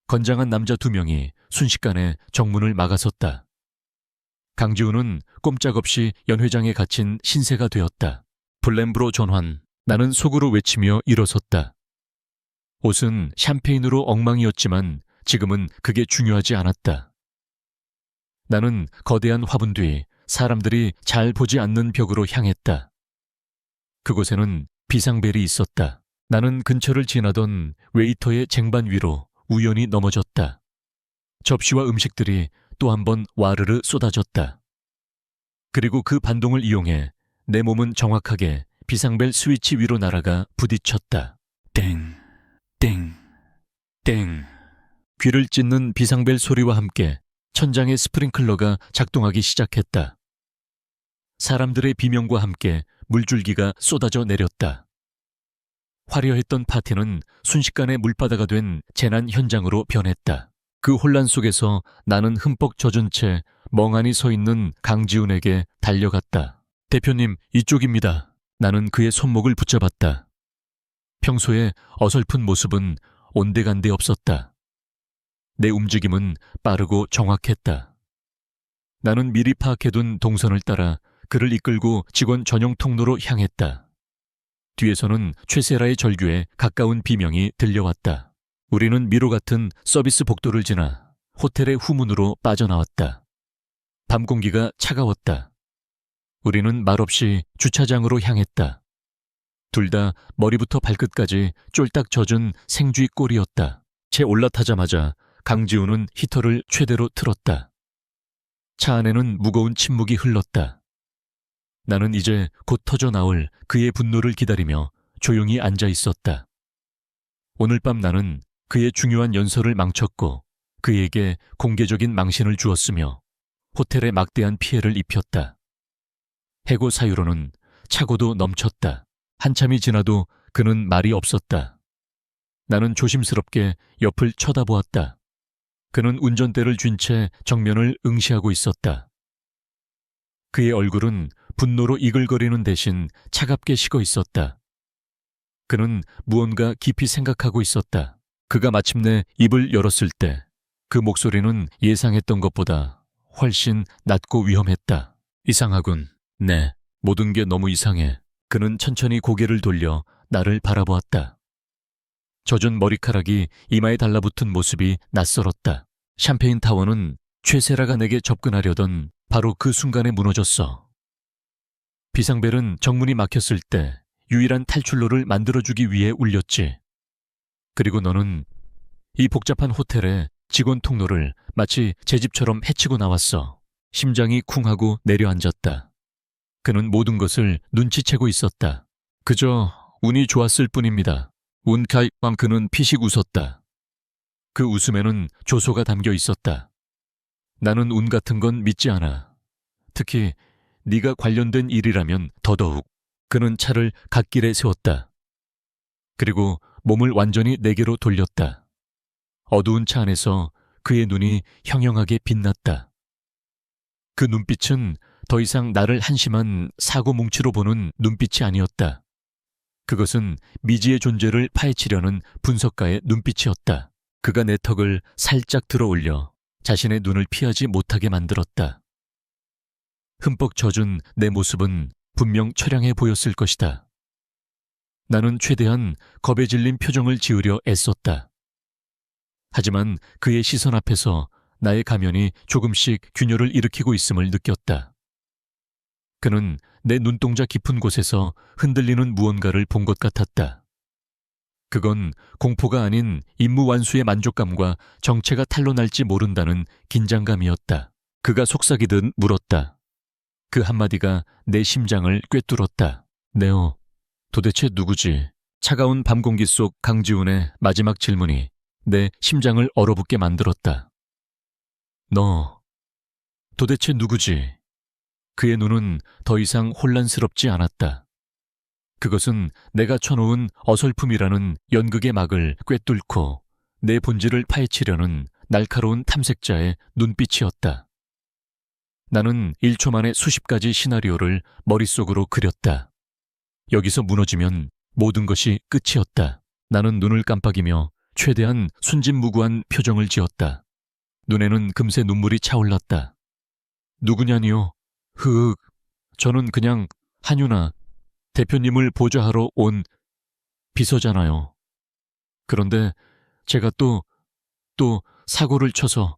건장한 남자 2명이 순식간에 정문을 막아섰다. 강지우는 꼼짝없이 연 회장에 갇힌 신세가 되었다. 블렘브로 전환. 나는 속으로 외치며 일어섰다. 옷은 샴페인으로 엉망이었지만 지금은 그게 중요하지 않았다. 나는 거대한 화분 뒤 사람들이 잘 보지 않는 벽으로 향했다. 그곳에는 비상벨이 있었다. 나는 근처를 지나던 웨이터의 쟁반 위로 우연히 넘어졌다. 접시와 음식들이 또 한 번 와르르 쏟아졌다. 그리고 그 반동을 이용해 내 몸은 정확하게 비상벨 스위치 위로 날아가 부딪혔다. 땡, 땡, 땡. 귀를 찢는 비상벨 소리와 함께 천장의 스프링클러가 작동하기 시작했다. 사람들의 비명과 함께 물줄기가 쏟아져 내렸다. 화려했던 파티는 순식간에 물바다가 된 재난 현장으로 변했다. 그 혼란 속에서 나는 흠뻑 젖은 채 멍하니 서 있는 강지훈에게 달려갔다. 대표님, 이쪽입니다. 나는 그의 손목을 붙잡았다. 평소에 어설픈 모습은 온데간데 없었다. 내 움직임은 빠르고 정확했다. 나는 미리 파악해둔 동선을 따라 그를 이끌고 직원 전용 통로로 향했다. 뒤에서는 최세라의 절규에 가까운 비명이 들려왔다. 우리는 미로 같은 서비스 복도를 지나 호텔의 후문으로 빠져나왔다. 밤 공기가 차가웠다. 우리는 말없이 주차장으로 향했다. 둘 다 머리부터 발끝까지 쫄딱 젖은 생쥐 꼴이었다. 채 올라타자마자 강지우는 히터를 최대로 틀었다. 차 안에는 무거운 침묵이 흘렀다. 나는 이제 곧 터져 나올 그의 분노를 기다리며 조용히 앉아 있었다. 오늘 밤 나는 그의 중요한 연설을 망쳤고 그에게 공개적인 망신을 주었으며 호텔에 막대한 피해를 입혔다. 해고 사유로는 차고도 넘쳤다. 한참이 지나도 그는 말이 없었다. 나는 조심스럽게 옆을 쳐다보았다. 그는 운전대를 쥔 채 정면을 응시하고 있었다. 그의 얼굴은 분노로 이글거리는 대신 차갑게 식어 있었다. 그는 무언가 깊이 생각하고 있었다. 그가 마침내 입을 열었을 때 그 목소리는 예상했던 것보다 훨씬 낮고 위험했다. 이상하군. 네, 모든 게 너무 이상해. 그는 천천히 고개를 돌려 나를 바라보았다. 젖은 머리카락이 이마에 달라붙은 모습이 낯설었다. 샴페인 타워는 최세라가 내게 접근하려던 바로 그 순간에 무너졌어. 비상벨은 정문이 막혔을 때 유일한 탈출로를 만들어주기 위해 울렸지. 그리고 너는 이 복잡한 호텔의 직원 통로를 마치 제 집처럼 헤치고 나왔어. 심장이 쿵하고 내려앉았다. 그는 모든 것을 눈치채고 있었다. 그저 운이 좋았을 뿐입니다. 운카이빵. 그는 피식 웃었다. 그 웃음에는 조소가 담겨 있었다. 나는 운 같은 건 믿지 않아. 특히 네가 관련된 일이라면 더더욱. 그는 차를 갓길에 세웠다. 그리고 몸을 완전히 내게로 돌렸다. 어두운 차 안에서 그의 눈이 형형하게 빛났다. 그 눈빛은 더 이상 나를 한심한 사고 뭉치로 보는 눈빛이 아니었다. 그것은 미지의 존재를 파헤치려는 분석가의 눈빛이었다. 그가 내 턱을 살짝 들어 올려 자신의 눈을 피하지 못하게 만들었다. 흠뻑 젖은 내 모습은 분명 처량해 보였을 것이다. 나는 최대한 겁에 질린 표정을 지으려 애썼다. 하지만 그의 시선 앞에서 나의 가면이 조금씩 균열을 일으키고 있음을 느꼈다. 그는 내 눈동자 깊은 곳에서 흔들리는 무언가를 본 것 같았다. 그건 공포가 아닌 임무 완수의 만족감과 정체가 탄로날지 모른다는 긴장감이었다. 그가 속삭이듯 물었다. 그 한마디가 내 심장을 꿰뚫었다. 네오, 도대체 누구지? 차가운 밤 공기 속 강지훈의 마지막 질문이 내 심장을 얼어붙게 만들었다. 너, 도대체 누구지? 그의 눈은 더 이상 혼란스럽지 않았다. 그것은 내가 쳐놓은 어설픔이라는 연극의 막을 꿰뚫고 내 본질을 파헤치려는 날카로운 탐색자의 눈빛이었다. 나는 1초 만에 수십 가지 시나리오를 머릿속으로 그렸다. 여기서 무너지면 모든 것이 끝이었다. 나는 눈을 깜빡이며 최대한 순진무구한 표정을 지었다. 눈에는 금세 눈물이 차올랐다. 누구냐니요? 흑, 저는 그냥 한유나 대표님을 보좌하러 온 비서잖아요. 그런데 제가 또 사고를 쳐서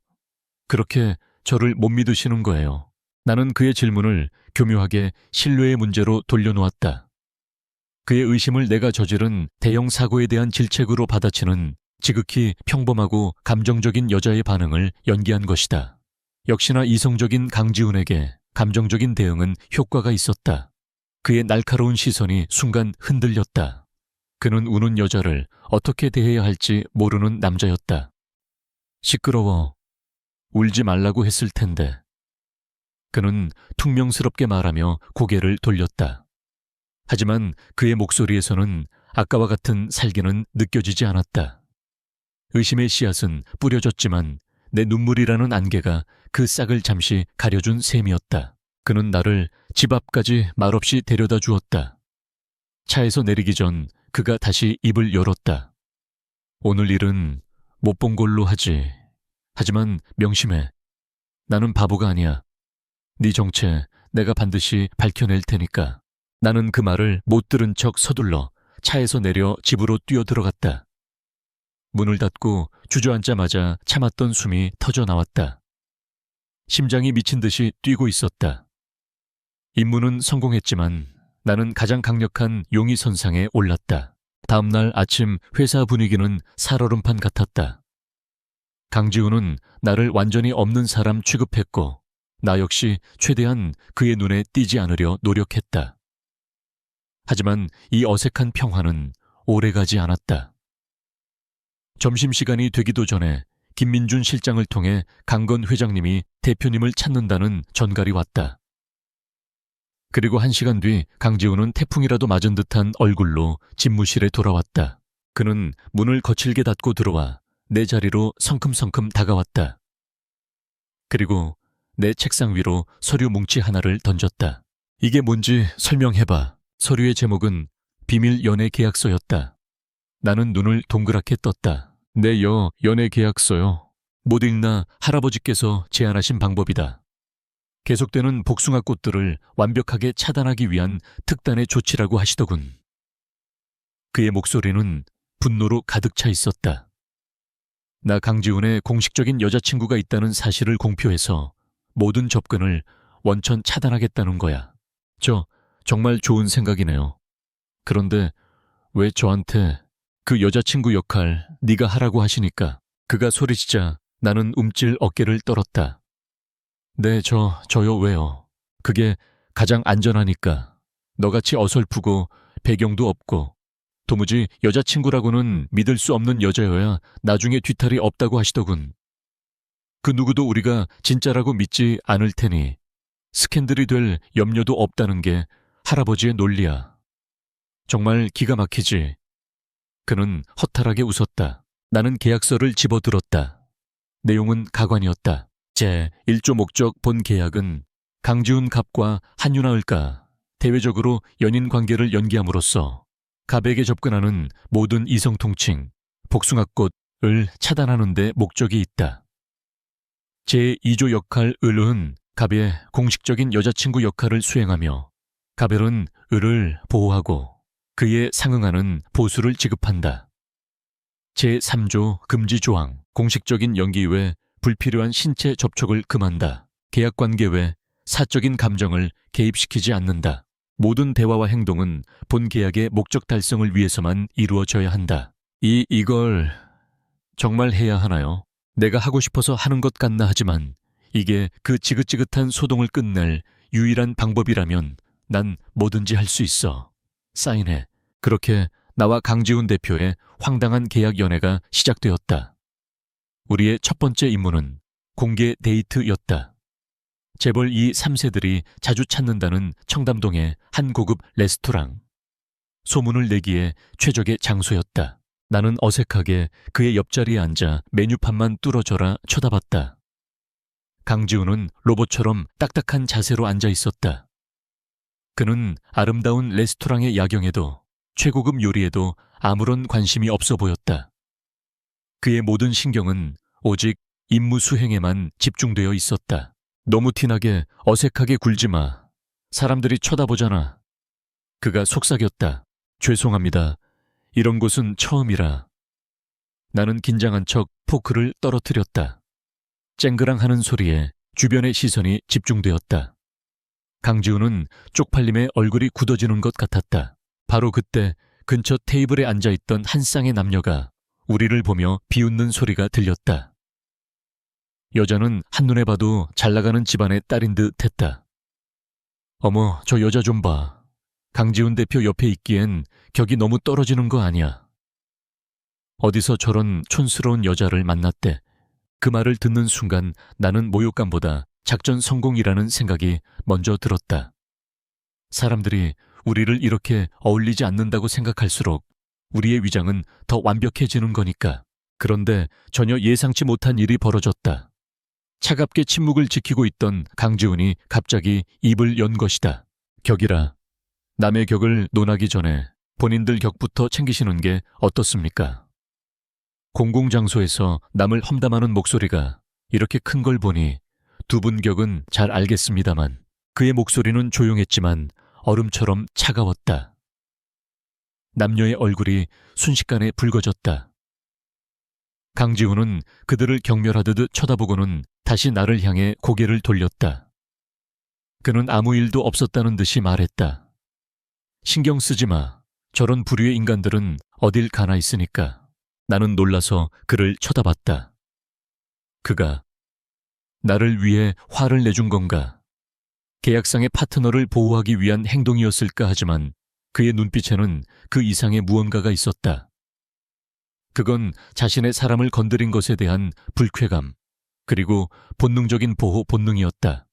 그렇게 저를 못 믿으시는 거예요. 나는 그의 질문을 교묘하게 신뢰의 문제로 돌려놓았다. 그의 의심을 내가 저지른 대형 사고에 대한 질책으로 받아치는 지극히 평범하고 감정적인 여자의 반응을 연기한 것이다. 역시나 이성적인 강지훈에게 감정적인 대응은 효과가 있었다. 그의 날카로운 시선이 순간 흔들렸다. 그는 우는 여자를 어떻게 대해야 할지 모르는 남자였다. 시끄러워. 울지 말라고 했을 텐데. 그는 퉁명스럽게 말하며 고개를 돌렸다. 하지만 그의 목소리에서는 아까와 같은 살기는 느껴지지 않았다. 의심의 씨앗은 뿌려졌지만 내 눈물이라는 안개가 그 싹을 잠시 가려준 셈이었다. 그는 나를 집 앞까지 말없이 데려다 주었다. 차에서 내리기 전 그가 다시 입을 열었다. 오늘 일은 못 본 걸로 하지. 하지만 명심해. 나는 바보가 아니야. 네 정체 내가 반드시 밝혀낼 테니까. 나는 그 말을 못 들은 척 서둘러 차에서 내려 집으로 뛰어들어갔다. 문을 닫고 주저앉자마자 참았던 숨이 터져 나왔다. 심장이 미친 듯이 뛰고 있었다. 임무는 성공했지만 나는 가장 강력한 용의 선상에 올랐다. 다음 날 아침 회사 분위기는 살얼음판 같았다. 강지훈은 나를 완전히 없는 사람 취급했고 나 역시 최대한 그의 눈에 띄지 않으려 노력했다. 하지만 이 어색한 평화는 오래가지 않았다. 점심시간이 되기도 전에 김민준 실장을 통해 강건 회장님이 대표님을 찾는다는 전갈이 왔다. 그리고 1시간 뒤 강지훈은 태풍이라도 맞은 듯한 얼굴로 집무실에 돌아왔다. 그는 문을 거칠게 닫고 들어와 내 자리로 성큼성큼 다가왔다. 그리고 내 책상 위로 서류 뭉치 하나를 던졌다. 이게 뭔지 설명해봐. 서류의 제목은 비밀 연애 계약서였다. 나는 눈을 동그랗게 떴다. 내 연애 계약서요. 못 읽나 할아버지께서 제안하신 방법이다. 계속되는 복숭아 꽃들을 완벽하게 차단하기 위한 특단의 조치라고 하시더군. 그의 목소리는 분노로 가득 차 있었다. 나 강지훈의 공식적인 여자친구가 있다는 사실을 공표해서 모든 접근을 원천 차단하겠다는 거야. 정말 좋은 생각이네요. 그런데 왜 저한테 그 여자친구 역할 네가 하라고 하시니까? 그가 소리치자 나는 움찔 어깨를 떨었다. 네, 저요 왜요? 그게 가장 안전하니까. 너같이 어설프고 배경도 없고 도무지 여자친구라고는 믿을 수 없는 여자여야 나중에 뒤탈이 없다고 하시더군. 그 누구도 우리가 진짜라고 믿지 않을 테니 스캔들이 될 염려도 없다는 게 할아버지의 논리야. 정말 기가 막히지. 그는 허탈하게 웃었다. 나는 계약서를 집어들었다. 내용은 가관이었다. 제 1조 목적 본 계약은 강지훈 갑과 한윤아 을가 대외적으로 연인 관계를 연기함으로써 갑에게 접근하는 모든 이성 통칭, 복숭아꽃을 차단하는 데 목적이 있다. 제 2조 역할 을은 갑의 공식적인 여자친구 역할을 수행하며 갑은 을을 보호하고 그에 상응하는 보수를 지급한다. 제 3조 금지 조항, 공식적인 연기 외 불필요한 신체 접촉을 금한다. 계약관계 외 사적인 감정을 개입시키지 않는다. 모든 대화와 행동은 본 계약의 목적 달성을 위해서만 이루어져야 한다. 이걸 정말 해야 하나요? 내가 하고 싶어서 하는 것 같나 하지만 이게 그 지긋지긋한 소동을 끝낼 유일한 방법이라면 난 뭐든지 할 수 있어. 사인해. 그렇게 나와 강지훈 대표의 황당한 계약 연애가 시작되었다. 우리의 첫 번째 임무는 공개 데이트였다. 재벌 2, 3세들이 자주 찾는다는 청담동의 한 고급 레스토랑. 소문을 내기에 최적의 장소였다. 나는 어색하게 그의 옆자리에 앉아 메뉴판만 뚫어져라 쳐다봤다. 강지훈은 로봇처럼 딱딱한 자세로 앉아 있었다. 그는 아름다운 레스토랑의 야경에도 최고급 요리에도 아무런 관심이 없어 보였다. 그의 모든 신경은 오직 임무 수행에만 집중되어 있었다. 너무 티나게 어색하게 굴지 마. 사람들이 쳐다보잖아. 그가 속삭였다. 죄송합니다. 이런 곳은 처음이라. 나는 긴장한 척 포크를 떨어뜨렸다. 쨍그랑하는 소리에 주변의 시선이 집중되었다. 강지훈은 쪽팔림에 얼굴이 굳어지는 것 같았다. 바로 그때 근처 테이블에 앉아있던 한 쌍의 남녀가 우리를 보며 비웃는 소리가 들렸다. 여자는 한눈에 봐도 잘나가는 집안의 딸인 듯 했다. 어머, 저 여자 좀 봐. 강지훈 대표 옆에 있기엔 격이 너무 떨어지는 거 아니야. 어디서 저런 촌스러운 여자를 만났대. 그 말을 듣는 순간 나는 모욕감보다 작전 성공이라는 생각이 먼저 들었다. 사람들이 우리를 이렇게 어울리지 않는다고 생각할수록 우리의 위장은 더 완벽해지는 거니까. 그런데 전혀 예상치 못한 일이 벌어졌다. 차갑게 침묵을 지키고 있던 강지훈이 갑자기 입을 연 것이다. 격이라. 남의 격을 논하기 전에 본인들 격부터 챙기시는 게 어떻습니까? 공공장소에서 남을 험담하는 목소리가 이렇게 큰 걸 보니 두 분 격은 잘 알겠습니다만 그의 목소리는 조용했지만 얼음처럼 차가웠다. 남녀의 얼굴이 순식간에 붉어졌다. 강지훈은 그들을 경멸하듯 쳐다보고는 다시 나를 향해 고개를 돌렸다. 그는 아무 일도 없었다는 듯이 말했다. 신경 쓰지 마. 저런 부류의 인간들은 어딜 가나 있으니까. 나는 놀라서 그를 쳐다봤다. 그가 나를 위해 화를 내준 건가? 계약상의 파트너를 보호하기 위한 행동이었을까 하지만 그의 눈빛에는 그 이상의 무언가가 있었다. 그건 자신의 사람을 건드린 것에 대한 불쾌감, 그리고 본능적인 보호 본능이었다.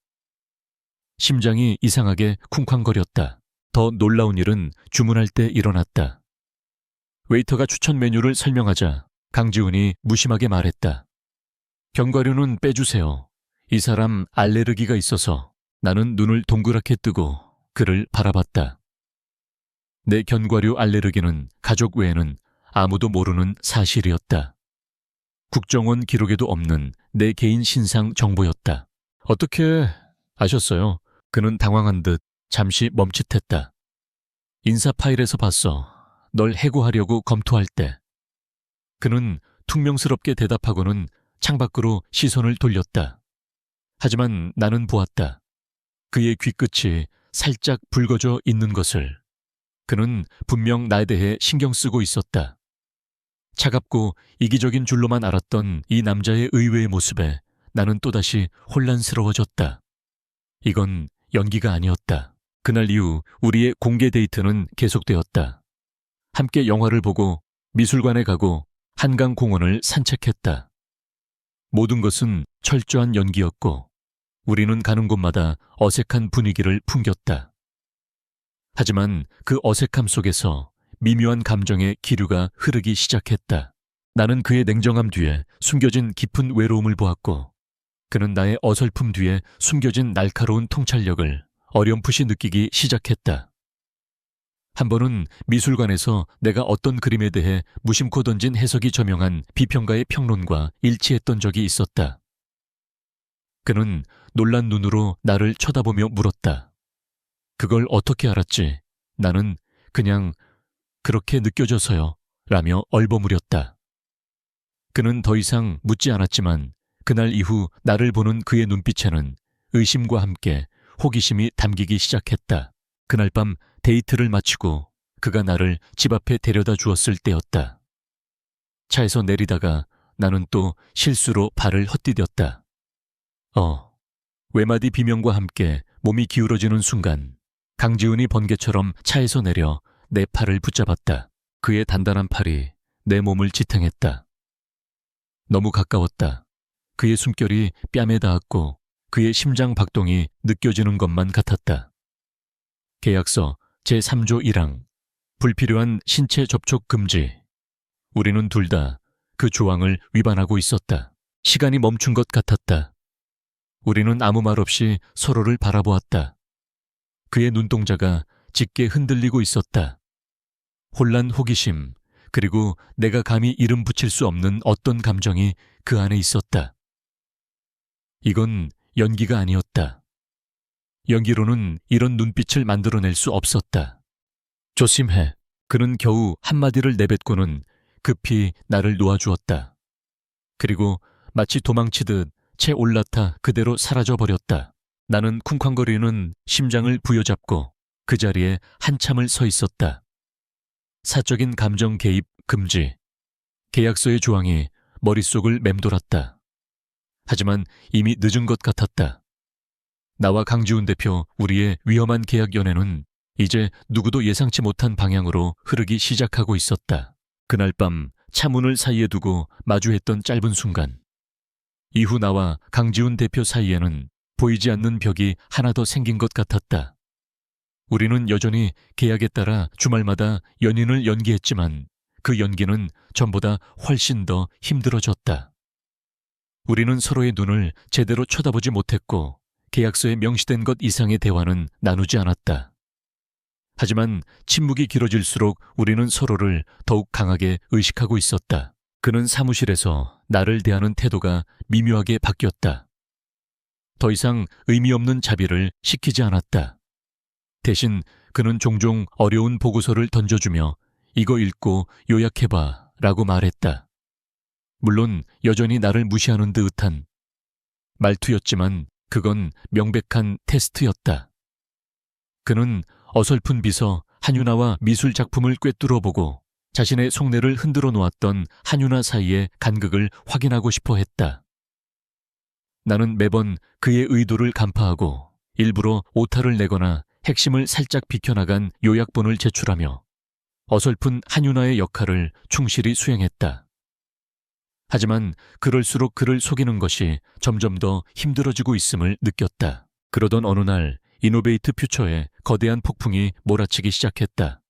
심장이 이상하게 쿵쾅거렸다. 더 놀라운 일은 주문할 때 일어났다. 웨이터가 추천 메뉴를 설명하자 강지훈이 무심하게 말했다. 견과류는 빼주세요. 이 사람 알레르기가 있어서. 나는 눈을 동그랗게 뜨고 그를 바라봤다. 내 견과류 알레르기는 가족 외에는 아무도 모르는 사실이었다. 국정원 기록에도 없는 내 개인 신상 정보였다. 어떻게 아셨어요? 그는 당황한 듯 잠시 멈칫했다. 인사 파일에서 봤어. 널 해고하려고 검토할 때. 그는 퉁명스럽게 대답하고는 창밖으로 시선을 돌렸다. 하지만 나는 보았다. 그의 귀끝이 살짝 붉어져 있는 것을. 그는 분명 나에 대해 신경 쓰고 있었다. 차갑고 이기적인 줄로만 알았던 이 남자의 의외의 모습에 나는 또다시 혼란스러워졌다. 이건 연기가 아니었다. 그날 이후 우리의 공개 데이트는 계속되었다. 함께 영화를 보고 미술관에 가고 한강공원을 산책했다. 모든 것은 철저한 연기였고 우리는 가는 곳마다 어색한 분위기를 풍겼다. 하지만 그 어색함 속에서 미묘한 감정의 기류가 흐르기 시작했다. 나는 그의 냉정함 뒤에 숨겨진 깊은 외로움을 보았고, 그는 나의 어설픔 뒤에 숨겨진 날카로운 통찰력을 어렴풋이 느끼기 시작했다. 한 번은 미술관에서 내가 어떤 그림에 대해 무심코 던진 해석이 저명한 비평가의 평론과 일치했던 적이 있었다. 그는 놀란 눈으로 나를 쳐다보며 물었다. 그걸 어떻게 알았지? 나는 그냥 그렇게 느껴져서요. 라며 얼버무렸다. 그는 더 이상 묻지 않았지만 그날 이후 나를 보는 그의 눈빛에는 의심과 함께 호기심이 담기기 시작했다. 그날 밤 데이트를 마치고 그가 나를 집 앞에 데려다 주었을 때였다. 차에서 내리다가 나는 또 실수로 발을 헛디뎠다. 외마디 비명과 함께 몸이 기울어지는 순간 강지훈이 번개처럼 차에서 내려 내 팔을 붙잡았다. 그의 단단한 팔이 내 몸을 지탱했다. 너무 가까웠다. 그의 숨결이 뺨에 닿았고 그의 심장 박동이 느껴지는 것만 같았다. 계약서 제3조 1항 불필요한 신체 접촉 금지. 우리는 둘 다 그 조항을 위반하고 있었다. 시간이 멈춘 것 같았다. 우리는 아무 말 없이 서로를 바라보았다. 그의 눈동자가 짙게 흔들리고 있었다. 혼란, 호기심, 그리고 내가 감히 이름 붙일 수 없는 어떤 감정이 그 안에 있었다. 이건 연기가 아니었다. 연기로는 이런 눈빛을 만들어낼 수 없었다. 조심해. 그는 겨우 한마디를 내뱉고는 급히 나를 놓아주었다. 그리고 마치 도망치듯 채 올라타 그대로 사라져버렸다. 나는 쿵쾅거리는 심장을 부여잡고 그 자리에 한참을 서 있었다. 사적인 감정 개입 금지. 계약서의 조항이 머릿속을 맴돌았다. 하지만 이미 늦은 것 같았다. 나와 강지훈 대표, 우리의 위험한 계약 연애는 이제 누구도 예상치 못한 방향으로 흐르기 시작하고 있었다. 그날 밤 차문을 사이에 두고 마주했던 짧은 순간, 이후 나와 강지훈 대표 사이에는 보이지 않는 벽이 하나 더 생긴 것 같았다. 우리는 여전히 계약에 따라 주말마다 연인을 연기했지만 그 연기는 전보다 훨씬 더 힘들어졌다. 우리는 서로의 눈을 제대로 쳐다보지 못했고 계약서에 명시된 것 이상의 대화는 나누지 않았다. 하지만 침묵이 길어질수록 우리는 서로를 더욱 강하게 의식하고 있었다. 그는 사무실에서 나를 대하는 태도가 미묘하게 바뀌었다. 더 이상 의미 없는 자비를 시키지 않았다. 대신 그는 종종 어려운 보고서를 던져주며 이거 읽고 요약해봐 라고 말했다. 물론 여전히 나를 무시하는 듯한 말투였지만 그건 명백한 테스트였다. 그는 어설픈 비서 한유나와 미술 작품을 꿰뚫어보고 자신의 속내를 흔들어 놓았던 한유나 사이의 간극을 확인하고 싶어 했다. 나는 매번 그의 의도를 간파하고 일부러 오타를 내거나 핵심을 살짝 비켜나간 요약본을 제출하며 어설픈 한유나의 역할을 충실히 수행했다. 하지만 그럴수록 그를 속이는 것이 점점 더 힘들어지고 있음을 느꼈다. 그러던 어느 날 이노베이트 퓨처에 거대한 폭풍이 몰아치기 시작했다.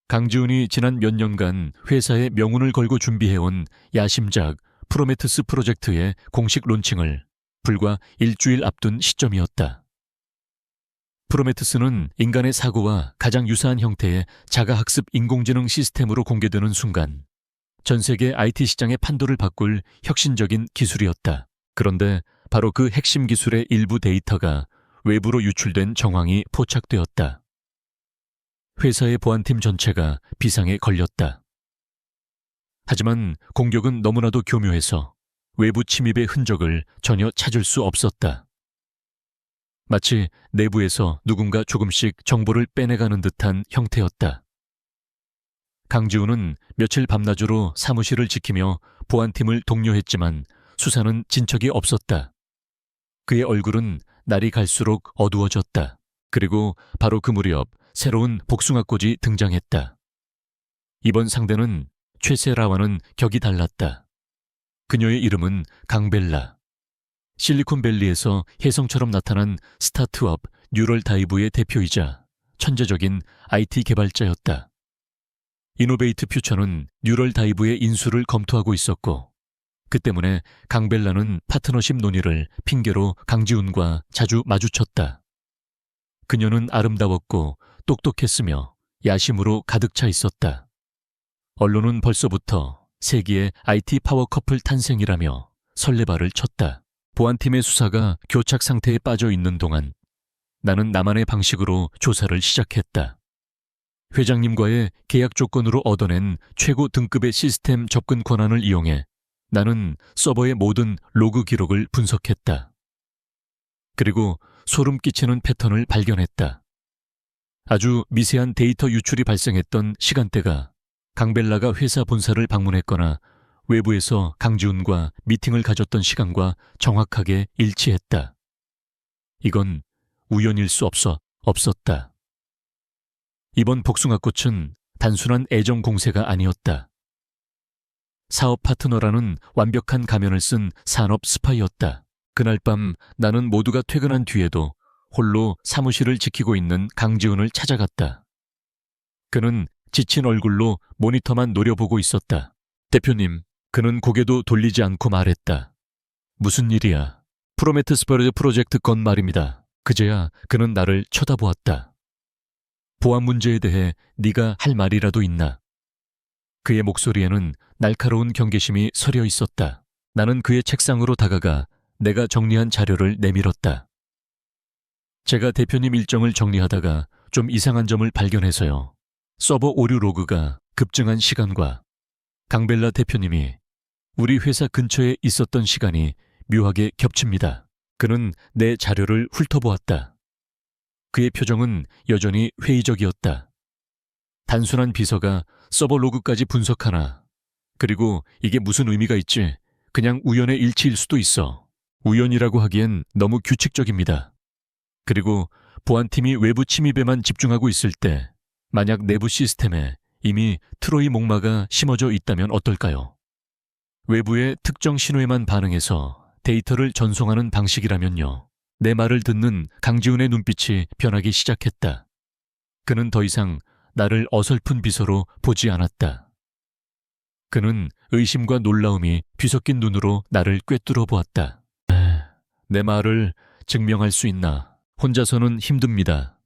강지훈이 지난 몇 년간 회사의 명운을 걸고 준비해온 야심작 프로메테스 프로젝트의 공식 론칭을 불과 일주일 앞둔 시점이었다. 프로메테스는 인간의 사고와 가장 유사한 형태의 자가학습 인공지능 시스템으로 공개되는 순간 전 세계 IT 시장의 판도를 바꿀 혁신적인 기술이었다. 그런데 바로 그 핵심 기술의 일부 데이터가 외부로 유출된 정황이 포착되었다. 회사의 보안팀 전체가 비상에 걸렸다. 하지만 공격은 너무나도 교묘해서 외부 침입의 흔적을 전혀 찾을 수 없었다. 마치 내부에서 누군가 조금씩 정보를 빼내가는 듯한 형태였다. 강지훈은 며칠 밤낮으로 사무실을 지키며 보안팀을 독려했지만 수사는 진척이 없었다. 그의 얼굴은 날이 갈수록 어두워졌다. 그리고 바로 그 무렵 새로운 복숭아꽃이 등장했다. 이번 상대는 최세라와는 격이 달랐다. 그녀의 이름은 강벨라. 실리콘밸리에서 혜성처럼 나타난 스타트업 뉴럴다이브의 대표이자 천재적인 IT 개발자였다. 이노베이트 퓨처는 뉴럴 다이브의 인수를 검토하고 있었고, 그 때문에 강벨라는 파트너십 논의를 핑계로 강지훈과 자주 마주쳤다. 그녀는 아름다웠고 똑똑했으며 야심으로 가득 차 있었다. 언론은 벌써부터 세기의 IT 파워 커플 탄생이라며 설레발을 쳤다. 보안팀의 수사가 교착 상태에 빠져 있는 동안 나는 나만의 방식으로 조사를 시작했다. 회장님과의 계약 조건으로 얻어낸 최고 등급의 시스템 접근 권한을 이용해 나는 서버의 모든 로그 기록을 분석했다. 그리고 소름 끼치는 패턴을 발견했다. 아주 미세한 데이터 유출이 발생했던 시간대가 강벨라가 회사 본사를 방문했거나 외부에서 강지훈과 미팅을 가졌던 시간과 정확하게 일치했다. 이건 우연일 수 없었다. 이번 복숭아꽃은 단순한 애정 공세가 아니었다. 사업 파트너라는 완벽한 가면을 쓴 산업 스파이였다. 그날 밤 나는 모두가 퇴근한 뒤에도 홀로 사무실을 지키고 있는 강지훈을 찾아갔다. 그는 지친 얼굴로 모니터만 노려보고 있었다. 대표님, 그는 고개도 돌리지 않고 말했다. 무슨 일이야? 프로메테스버드 프로젝트 건 말입니다. 그제야 그는 나를 쳐다보았다. 보안 문제에 대해 네가 할 말이라도 있나? 그의 목소리에는 날카로운 경계심이 서려 있었다. 나는 그의 책상으로 다가가 내가 정리한 자료를 내밀었다. 제가 대표님 일정을 정리하다가 좀 이상한 점을 발견해서요. 서버 오류 로그가 급증한 시간과 강벨라 대표님이 우리 회사 근처에 있었던 시간이 묘하게 겹칩니다. 그는 내 자료를 훑어보았다. 그의 표정은 여전히 회의적이었다. 단순한 비서가 서버 로그까지 분석하나? 그리고 이게 무슨 의미가 있지? 그냥 우연의 일치일 수도 있어. 우연이라고 하기엔 너무 규칙적입니다. 그리고 보안팀이 외부 침입에만 집중하고 있을 때 만약 내부 시스템에 이미 트로이 목마가 심어져 있다면 어떨까요? 외부의 특정 신호에만 반응해서 데이터를 전송하는 방식이라면요. 내 말을 듣는 강지훈의 눈빛이 변하기 시작했다. 그는 더 이상 나를 어설픈 비서로 보지 않았다. 그는 의심과 놀라움이 뒤섞인 눈으로 나를 꿰뚫어 보았다. 내 말을 증명할 수 있나? 혼자서는 힘듭니다.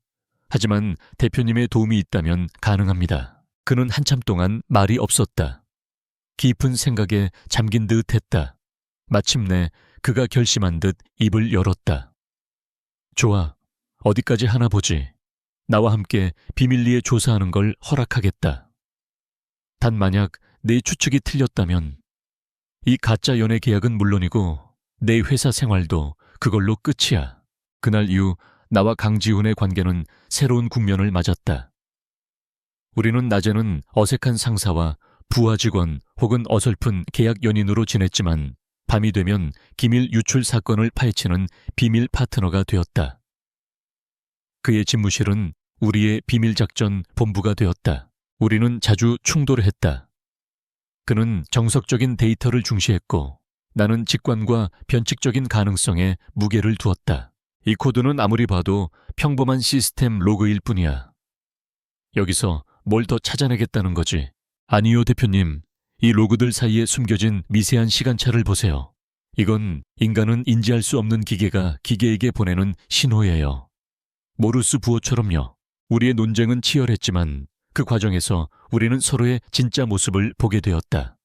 하지만 대표님의 도움이 있다면 가능합니다. 그는 한참 동안 말이 없었다. 깊은 생각에 잠긴 듯 했다. 마침내 그가 결심한 듯 입을 열었다. 좋아, 어디까지 하나 보지. 나와 함께 비밀리에 조사하는 걸 허락하겠다. 단 만약 내 추측이 틀렸다면 이 가짜 연애 계약은 물론이고 내 회사 생활도 그걸로 끝이야. 그날 이후 나와 강지훈의 관계는 새로운 국면을 맞았다. 우리는 낮에는 어색한 상사와 부하 직원 혹은 어설픈 계약 연인으로 지냈지만 밤이 되면 기밀 유출 사건을 파헤치는 비밀 파트너가 되었다. 그의 집무실은 우리의 비밀작전 본부가 되었다. 우리는 자주 충돌했다. 그는 정석적인 데이터를 중시했고 나는 직관과 변칙적인 가능성에 무게를 두었다. 이 코드는 아무리 봐도 평범한 시스템 로그일 뿐이야. 여기서 뭘 더 찾아내겠다는 거지? 아니요, 대표님. 이 로그들 사이에 숨겨진 미세한 시간차를 보세요. 이건 인간은 인지할 수 없는 기계가 기계에게 보내는 신호예요. 모르스 부호처럼요. 우리의 논쟁은 치열했지만 그 과정에서 우리는 서로의 진짜 모습을 보게 되었다.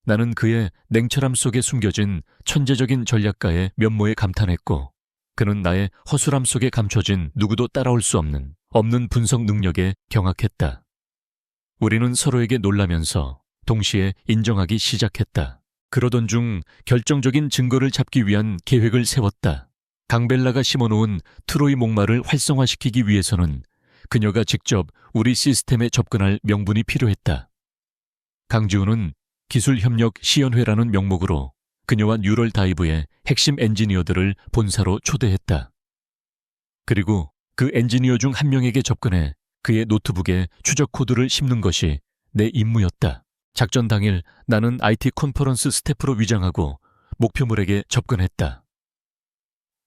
나는 그의 냉철함 속에 숨겨진 천재적인 전략가의 면모에 감탄했고 그는 나의 허술함 속에 감춰진 누구도 따라올 수 없는 분석 능력에 경악했다. 우리는 서로에게 놀라면서 동시에 인정하기 시작했다. 그러던 중 결정적인 증거를 잡기 위한 계획을 세웠다. 강벨라가 심어놓은 트로이 목마를 활성화시키기 위해서는 그녀가 직접 우리 시스템에 접근할 명분이 필요했다. 강지훈은 기술협력시연회라는 명목으로 그녀와 뉴럴 다이브의 핵심 엔지니어들을 본사로 초대했다. 그리고 그 엔지니어 중 한 명에게 접근해 그의 노트북에 추적 코드를 심는 것이 내 임무였다. 작전 당일 나는 IT 컨퍼런스 스태프로 위장하고 목표물에게 접근했다.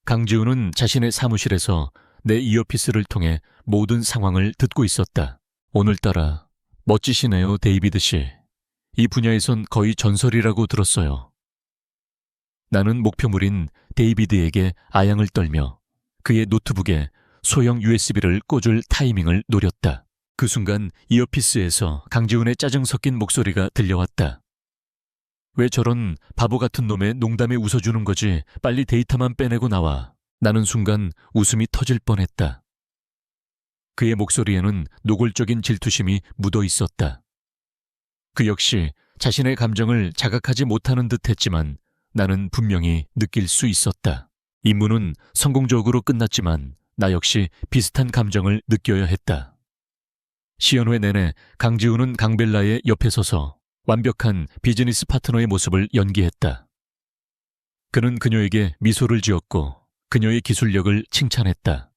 강지훈은 자신의 사무실에서 내 이어피스를 통해 모든 상황을 듣고 있었다. 오늘따라 멋지시네요, 데이비드 씨. 이 분야에선 거의 전설이라고 들었어요. 나는 목표물인 데이비드에게 아양을 떨며 그의 노트북에 소형 USB를 꽂을 타이밍을 노렸다. 그 순간 이어피스에서 강지훈의 짜증 섞인 목소리가 들려왔다. 왜 저런 바보 같은 놈의 농담에 웃어주는 거지? 빨리 데이터만 빼내고 나와. 나는 순간 웃음이 터질 뻔했다. 그의 목소리에는 노골적인 질투심이 묻어 있었다. 그 역시 자신의 감정을 자각하지 못하는 듯 했지만 나는 분명히 느낄 수 있었다. 임무는 성공적으로 끝났지만 나 역시 비슷한 감정을 느껴야 했다. 시연회 내내 강지훈은 강벨라의 옆에 서서 완벽한 비즈니스 파트너의 모습을 연기했다. 그는 그녀에게 미소를 지었고 그녀의 기술력을 칭찬했다.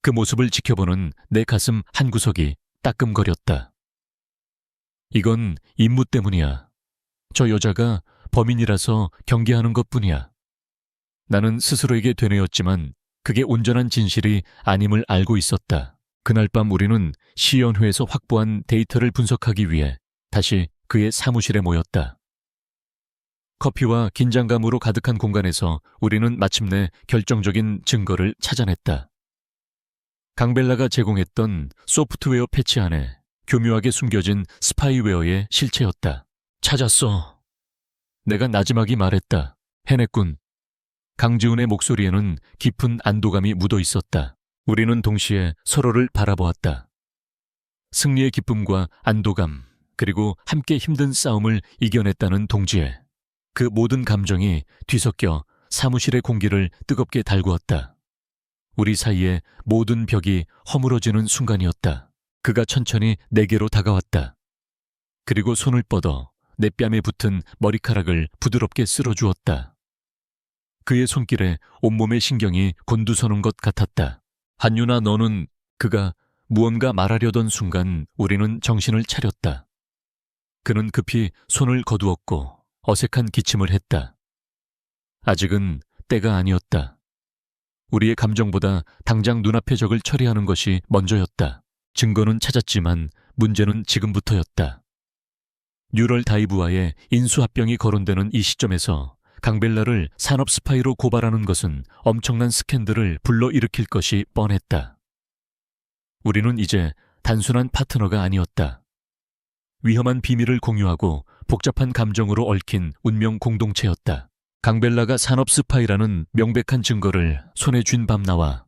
그 모습을 지켜보는 내 가슴 한구석이 따끔거렸다. 이건 임무 때문이야. 저 여자가 범인이라서 경계하는 것뿐이야. 나는 스스로에게 되뇌었지만 그게 온전한 진실이 아님을 알고 있었다. 그날 밤 우리는 시연회에서 확보한 데이터를 분석하기 위해 다시 그의 사무실에 모였다. 커피와 긴장감으로 가득한 공간에서 우리는 마침내 결정적인 증거를 찾아냈다. 강벨라가 제공했던 소프트웨어 패치 안에 교묘하게 숨겨진 스파이웨어의 실체였다. 찾았어. 내가 나지막이 말했다. 해냈군. 강지훈의 목소리에는 깊은 안도감이 묻어 있었다. 우리는 동시에 서로를 바라보았다. 승리의 기쁨과 안도감, 그리고 함께 힘든 싸움을 이겨냈다는 동지에 그 모든 감정이 뒤섞여 사무실의 공기를 뜨겁게 달구었다. 우리 사이의 모든 벽이 허물어지는 순간이었다. 그가 천천히 내게로 다가왔다. 그리고 손을 뻗어 내 뺨에 붙은 머리카락을 부드럽게 쓸어주었다. 그의 손길에 온몸의 신경이 곤두서는 것 같았다. 한유나 너는... 그가 무언가 말하려던 순간 우리는 정신을 차렸다. 그는 급히 손을 거두었고 어색한 기침을 했다. 아직은 때가 아니었다. 우리의 감정보다 당장 눈앞의 적을 처리하는 것이 먼저였다. 증거는 찾았지만 문제는 지금부터였다. 뉴럴 다이브와의 인수합병이 거론되는 이 시점에서 강벨라를 산업 스파이로 고발하는 것은 엄청난 스캔들을 불러일으킬 것이 뻔했다. 우리는 이제 단순한 파트너가 아니었다. 위험한 비밀을 공유하고 복잡한 감정으로 얽힌 운명 공동체였다. 강벨라가 산업 스파이라는 명백한 증거를 손에 쥔 밤나와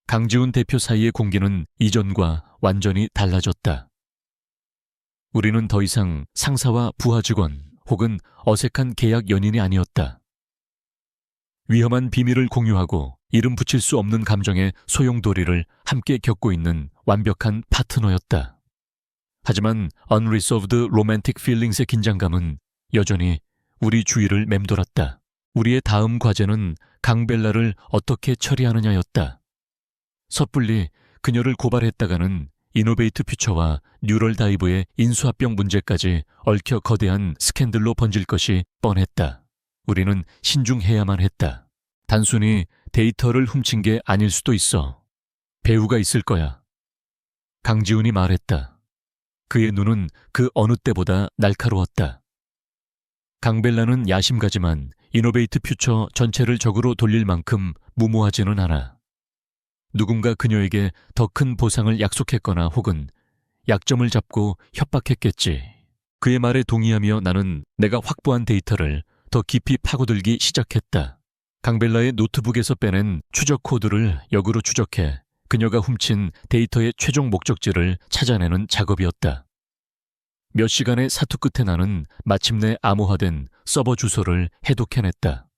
강지훈 대표 사이의 공기는 이전과 완전히 달라졌다. 우리는 더 이상 상사와 부하 직원 혹은 어색한 계약 연인이 아니었다. 위험한 비밀을 공유하고 이름 붙일 수 없는 감정의 소용돌이를 함께 겪고 있는 완벽한 파트너였다. 하지만 Unresolved Romantic Feelings의 긴장감은 여전히 우리 주위를 맴돌았다. 우리의 다음 과제는 강벨라를 어떻게 처리하느냐였다. 섣불리 그녀를 고발했다가는 이노베이트 퓨처와 뉴럴 다이브의 인수합병 문제까지 얽혀 거대한 스캔들로 번질 것이 뻔했다. 우리는 신중해야만 했다. 단순히 데이터를 훔친 게 아닐 수도 있어. 배우가 있을 거야. 강지훈이 말했다. 그의 눈은 그 어느 때보다 날카로웠다. 강벨라는 야심가지만 이노베이트 퓨처 전체를 적으로 돌릴 만큼 무모하지는 않아. 누군가 그녀에게 더 큰 보상을 약속했거나 혹은 약점을 잡고 협박했겠지. 그의 말에 동의하며 나는 내가 확보한 데이터를 더 깊이 파고들기 시작했다. 강벨라의 노트북에서 빼낸 추적 코드를 역으로 추적해 그녀가 훔친 데이터의 최종 목적지를 찾아내는 작업이었다. 몇 시간의 사투 끝에 나는 마침내 암호화된 서버 주소를 해독해냈다.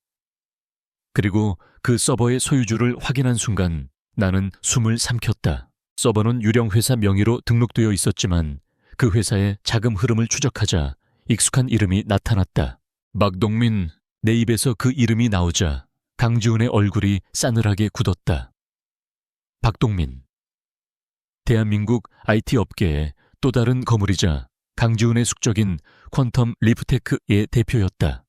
그리고 그 서버의 소유주를 확인한 순간 나는 숨을 삼켰다. 서버는 유령 회사 명의로 등록되어 있었지만 그 회사의 자금 흐름을 추적하자 익숙한 이름이 나타났다. 박동민. 내 입에서 그 이름이 나오자 강지훈의 얼굴이 싸늘하게 굳었다. 박동민. 대한민국 IT 업계의 또 다른 거물이자 강지훈의 숙적인 퀀텀 리프테크의 대표였다.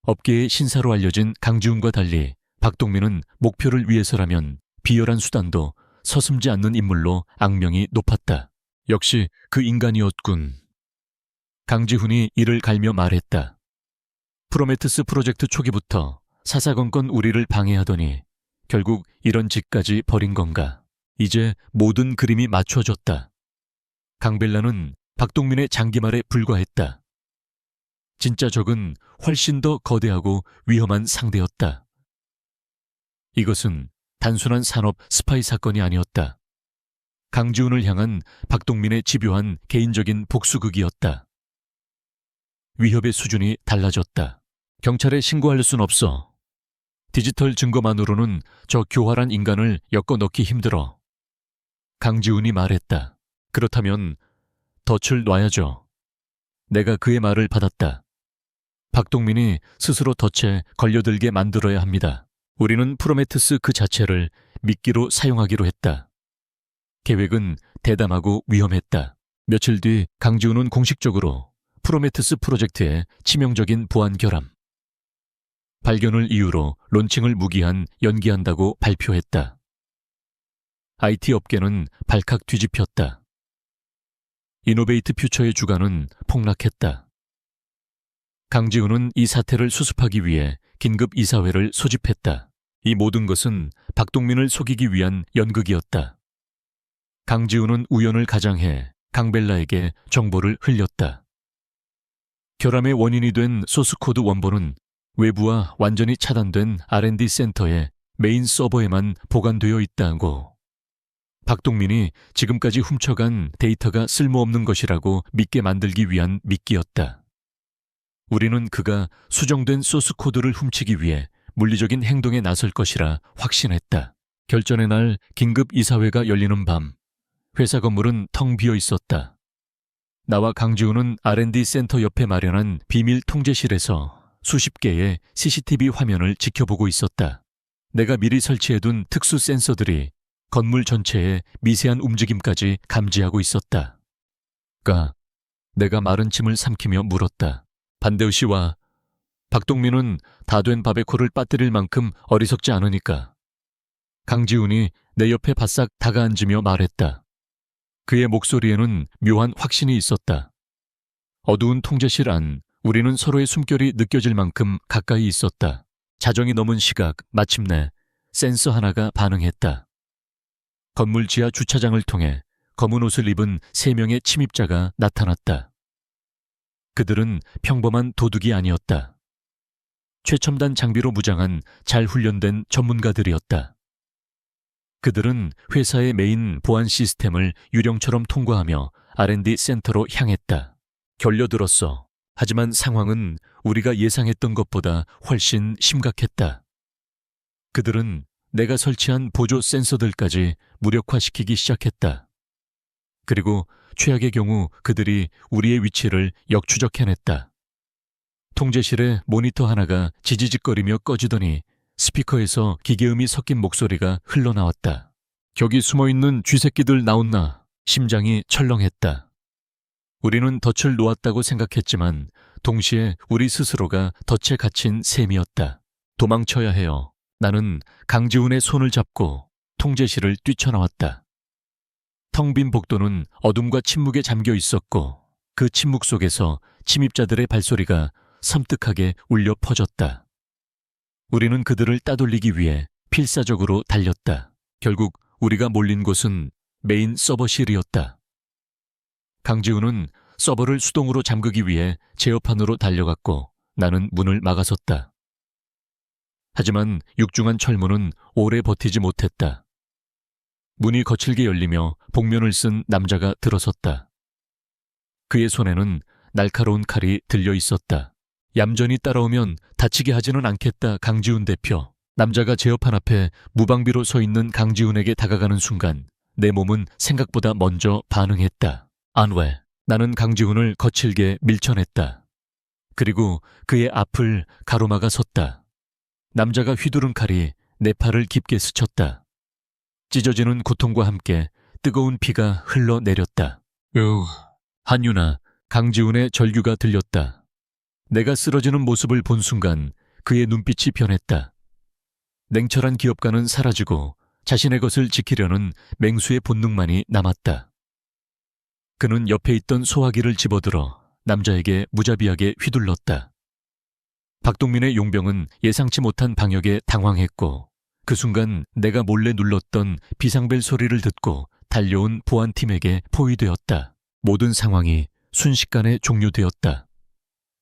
업계의 신사로 알려진 강지훈과 달리 박동민은 목표를 위해서라면 비열한 수단도 서슴지 않는 인물로 악명이 높았다. 역시 그 인간이었군. 강지훈이 이를 갈며 말했다. 프로메테스 프로젝트 초기부터 사사건건 우리를 방해하더니 결국 이런 짓까지 벌인 건가. 이제 모든 그림이 맞춰졌다. 강벨라는 박동민의 장기말에 불과했다. 진짜 적은 훨씬 더 거대하고 위험한 상대였다. 이것은 단순한 산업 스파이 사건이 아니었다. 강지훈을 향한 박동민의 집요한 개인적인 복수극이었다. 위협의 수준이 달라졌다. 경찰에 신고할 순 없어. 디지털 증거만으로는 저 교활한 인간을 엮어 넣기 힘들어. 강지훈이 말했다. 그렇다면 덫을 놔야죠. 내가 그의 말을 받았다. 박동민이 스스로 덫에 걸려들게 만들어야 합니다. 우리는 프로메테스 그 자체를 미끼로 사용하기로 했다. 계획은 대담하고 위험했다. 며칠 뒤 강지훈은 공식적으로 프로메테스 프로젝트의 치명적인 보안 결함, 발견을 이유로 론칭을 무기한 연기한다고 발표했다. IT 업계는 발칵 뒤집혔다. 이노베이트 퓨처의 주가는 폭락했다. 강지훈은 이 사태를 수습하기 위해 긴급 이사회를 소집했다. 이 모든 것은 박동민을 속이기 위한 연극이었다. 강지훈은 우연을 가장해 강벨라에게 정보를 흘렸다. 결함의 원인이 된 소스코드 원본은 외부와 완전히 차단된 R&D 센터의 메인 서버에만 보관되어 있다고. 박동민이 지금까지 훔쳐간 데이터가 쓸모없는 것이라고 믿게 만들기 위한 미끼였다. 우리는 그가 수정된 소스코드를 훔치기 위해 물리적인 행동에 나설 것이라 확신했다. 결전의 날 긴급 이사회가 열리는 밤, 회사 건물은 텅 비어 있었다. 나와 강지훈은 R&D 센터 옆에 마련한 비밀 통제실에서 수십 개의 CCTV 화면을 지켜보고 있었다. 내가 미리 설치해둔 특수 센서들이 건물 전체의 미세한 움직임까지 감지하고 있었다. 내가 마른 침을 삼키며 물었다. 반대우 씨와 박동민은 다 된 밥에 코를 빠뜨릴 만큼 어리석지 않으니까. 강지훈이 내 옆에 바싹 다가앉으며 말했다. 그의 목소리에는 묘한 확신이 있었다. 어두운 통제실 안 우리는 서로의 숨결이 느껴질 만큼 가까이 있었다. 자정이 넘은 시각 마침내 센서 하나가 반응했다. 건물 지하 주차장을 통해 검은 옷을 입은 3명의 침입자가 나타났다. 그들은 평범한 도둑이 아니었다. 최첨단 장비로 무장한 잘 훈련된 전문가들이었다. 그들은 회사의 메인 보안 시스템을 유령처럼 통과하며 R&D 센터로 향했다. 결려들었어. 하지만 상황은 우리가 예상했던 것보다 훨씬 심각했다. 그들은 내가 설치한 보조 센서들까지 무력화시키기 시작했다. 그리고 최악의 경우 그들이 우리의 위치를 역추적해냈다. 통제실에 모니터 하나가 지지직거리며 꺼지더니 스피커에서 기계음이 섞인 목소리가 흘러나왔다. 격이 숨어있는 쥐새끼들 나온나. 심장이 철렁했다. 우리는 덫을 놓았다고 생각했지만 동시에 우리 스스로가 덫에 갇힌 셈이었다. 도망쳐야 해요. 나는 강지훈의 손을 잡고 통제실을 뛰쳐나왔다. 텅 빈 복도는 어둠과 침묵에 잠겨 있었고 그 침묵 속에서 침입자들의 발소리가 섬뜩하게 울려 퍼졌다. 우리는 그들을 따돌리기 위해 필사적으로 달렸다. 결국 우리가 몰린 곳은 메인 서버실이었다. 강지훈은 서버를 수동으로 잠그기 위해 제어판으로 달려갔고 나는 문을 막아섰다. 하지만 육중한 철문은 오래 버티지 못했다. 문이 거칠게 열리며 복면을 쓴 남자가 들어섰다. 그의 손에는 날카로운 칼이 들려 있었다. 얌전히 따라오면 다치게 하지는 않겠다, 강지훈 대표. 남자가 제어판 앞에 무방비로 서 있는 강지훈에게 다가가는 순간 내 몸은 생각보다 먼저 반응했다. 안 왜? 나는 강지훈을 거칠게 밀쳐냈다. 그리고 그의 앞을 가로막아 섰다. 남자가 휘두른 칼이 내 팔을 깊게 스쳤다. 찢어지는 고통과 함께 뜨거운 피가 흘러내렸다. 한유나, 강지훈의 절규가 들렸다. 내가 쓰러지는 모습을 본 순간 그의 눈빛이 변했다. 냉철한 기업가는 사라지고 자신의 것을 지키려는 맹수의 본능만이 남았다. 그는 옆에 있던 소화기를 집어들어 남자에게 무자비하게 휘둘렀다. 박동민의 용병은 예상치 못한 방역에 당황했고 그 순간 내가 몰래 눌렀던 비상벨 소리를 듣고 달려온 보안팀에게 포위되었다. 모든 상황이 순식간에 종료되었다.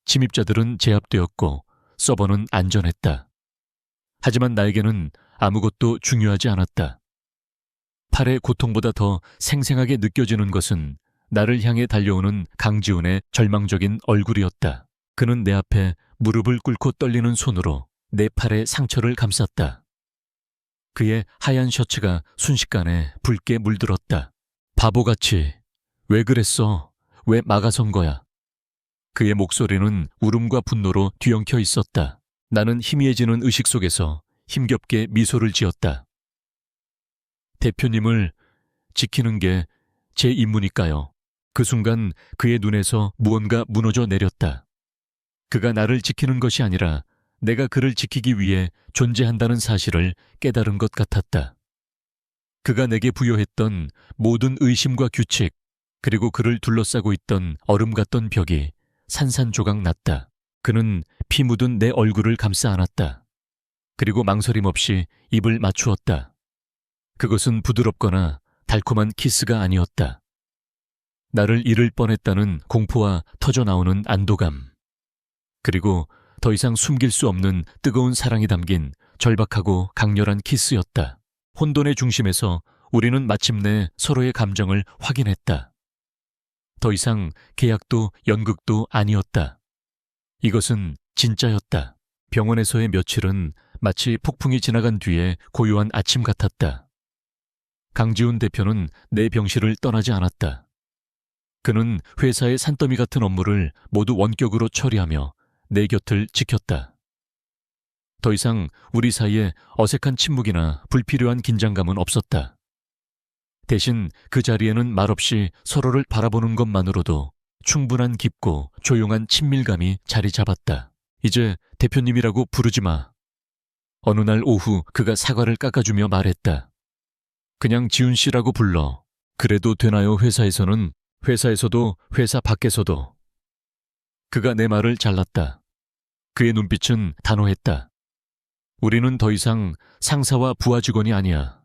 침입자들은 제압되었고 서버는 안전했다. 하지만 나에게는 아무것도 중요하지 않았다. 팔의 고통보다 더 생생하게 느껴지는 것은 나를 향해 달려오는 강지훈의 절망적인 얼굴이었다. 그는 내 앞에 무릎을 꿇고 떨리는 손으로 내 팔에 상처를 감쌌다. 그의 하얀 셔츠가 순식간에 붉게 물들었다. 바보같이 왜 그랬어? 왜 막아선 거야? 그의 목소리는 울음과 분노로 뒤엉켜 있었다. 나는 희미해지는 의식 속에서 힘겹게 미소를 지었다. 대표님을 지키는 게 제 임무니까요. 그 순간 그의 눈에서 무언가 무너져 내렸다. 그가 나를 지키는 것이 아니라 내가 그를 지키기 위해 존재한다는 사실을 깨달은 것 같았다. 그가 내게 부여했던 모든 의심과 규칙, 그리고 그를 둘러싸고 있던 얼음 같던 벽이 산산조각 났다. 그는 피 묻은 내 얼굴을 감싸 안았다. 그리고 망설임 없이 입을 맞추었다. 그것은 부드럽거나 달콤한 키스가 아니었다. 나를 잃을 뻔했다는 공포와 터져나오는 안도감. 그리고 더 이상 숨길 수 없는 뜨거운 사랑이 담긴 절박하고 강렬한 키스였다. 혼돈의 중심에서 우리는 마침내 서로의 감정을 확인했다. 더 이상 계약도 연극도 아니었다. 이것은 진짜였다. 병원에서의 며칠은 마치 폭풍이 지나간 뒤에 고요한 아침 같았다. 강지훈 대표는 내 병실을 떠나지 않았다. 그는 회사의 산더미 같은 업무를 모두 원격으로 처리하며 내 곁을 지켰다. 더 이상 우리 사이에 어색한 침묵이나 불필요한 긴장감은 없었다. 대신 그 자리에는 말없이 서로를 바라보는 것만으로도 충분한 깊고 조용한 친밀감이 자리 잡았다. 이제 대표님이라고 부르지 마. 어느 날 오후 그가 사과를 깎아주며 말했다. 그냥 지훈 씨라고 불러. 그래도 되나요? 회사에서는, 회사에서도, 회사 밖에서도. 그가 내 말을 잘랐다. 그의 눈빛은 단호했다. 우리는 더 이상 상사와 부하 직원이 아니야.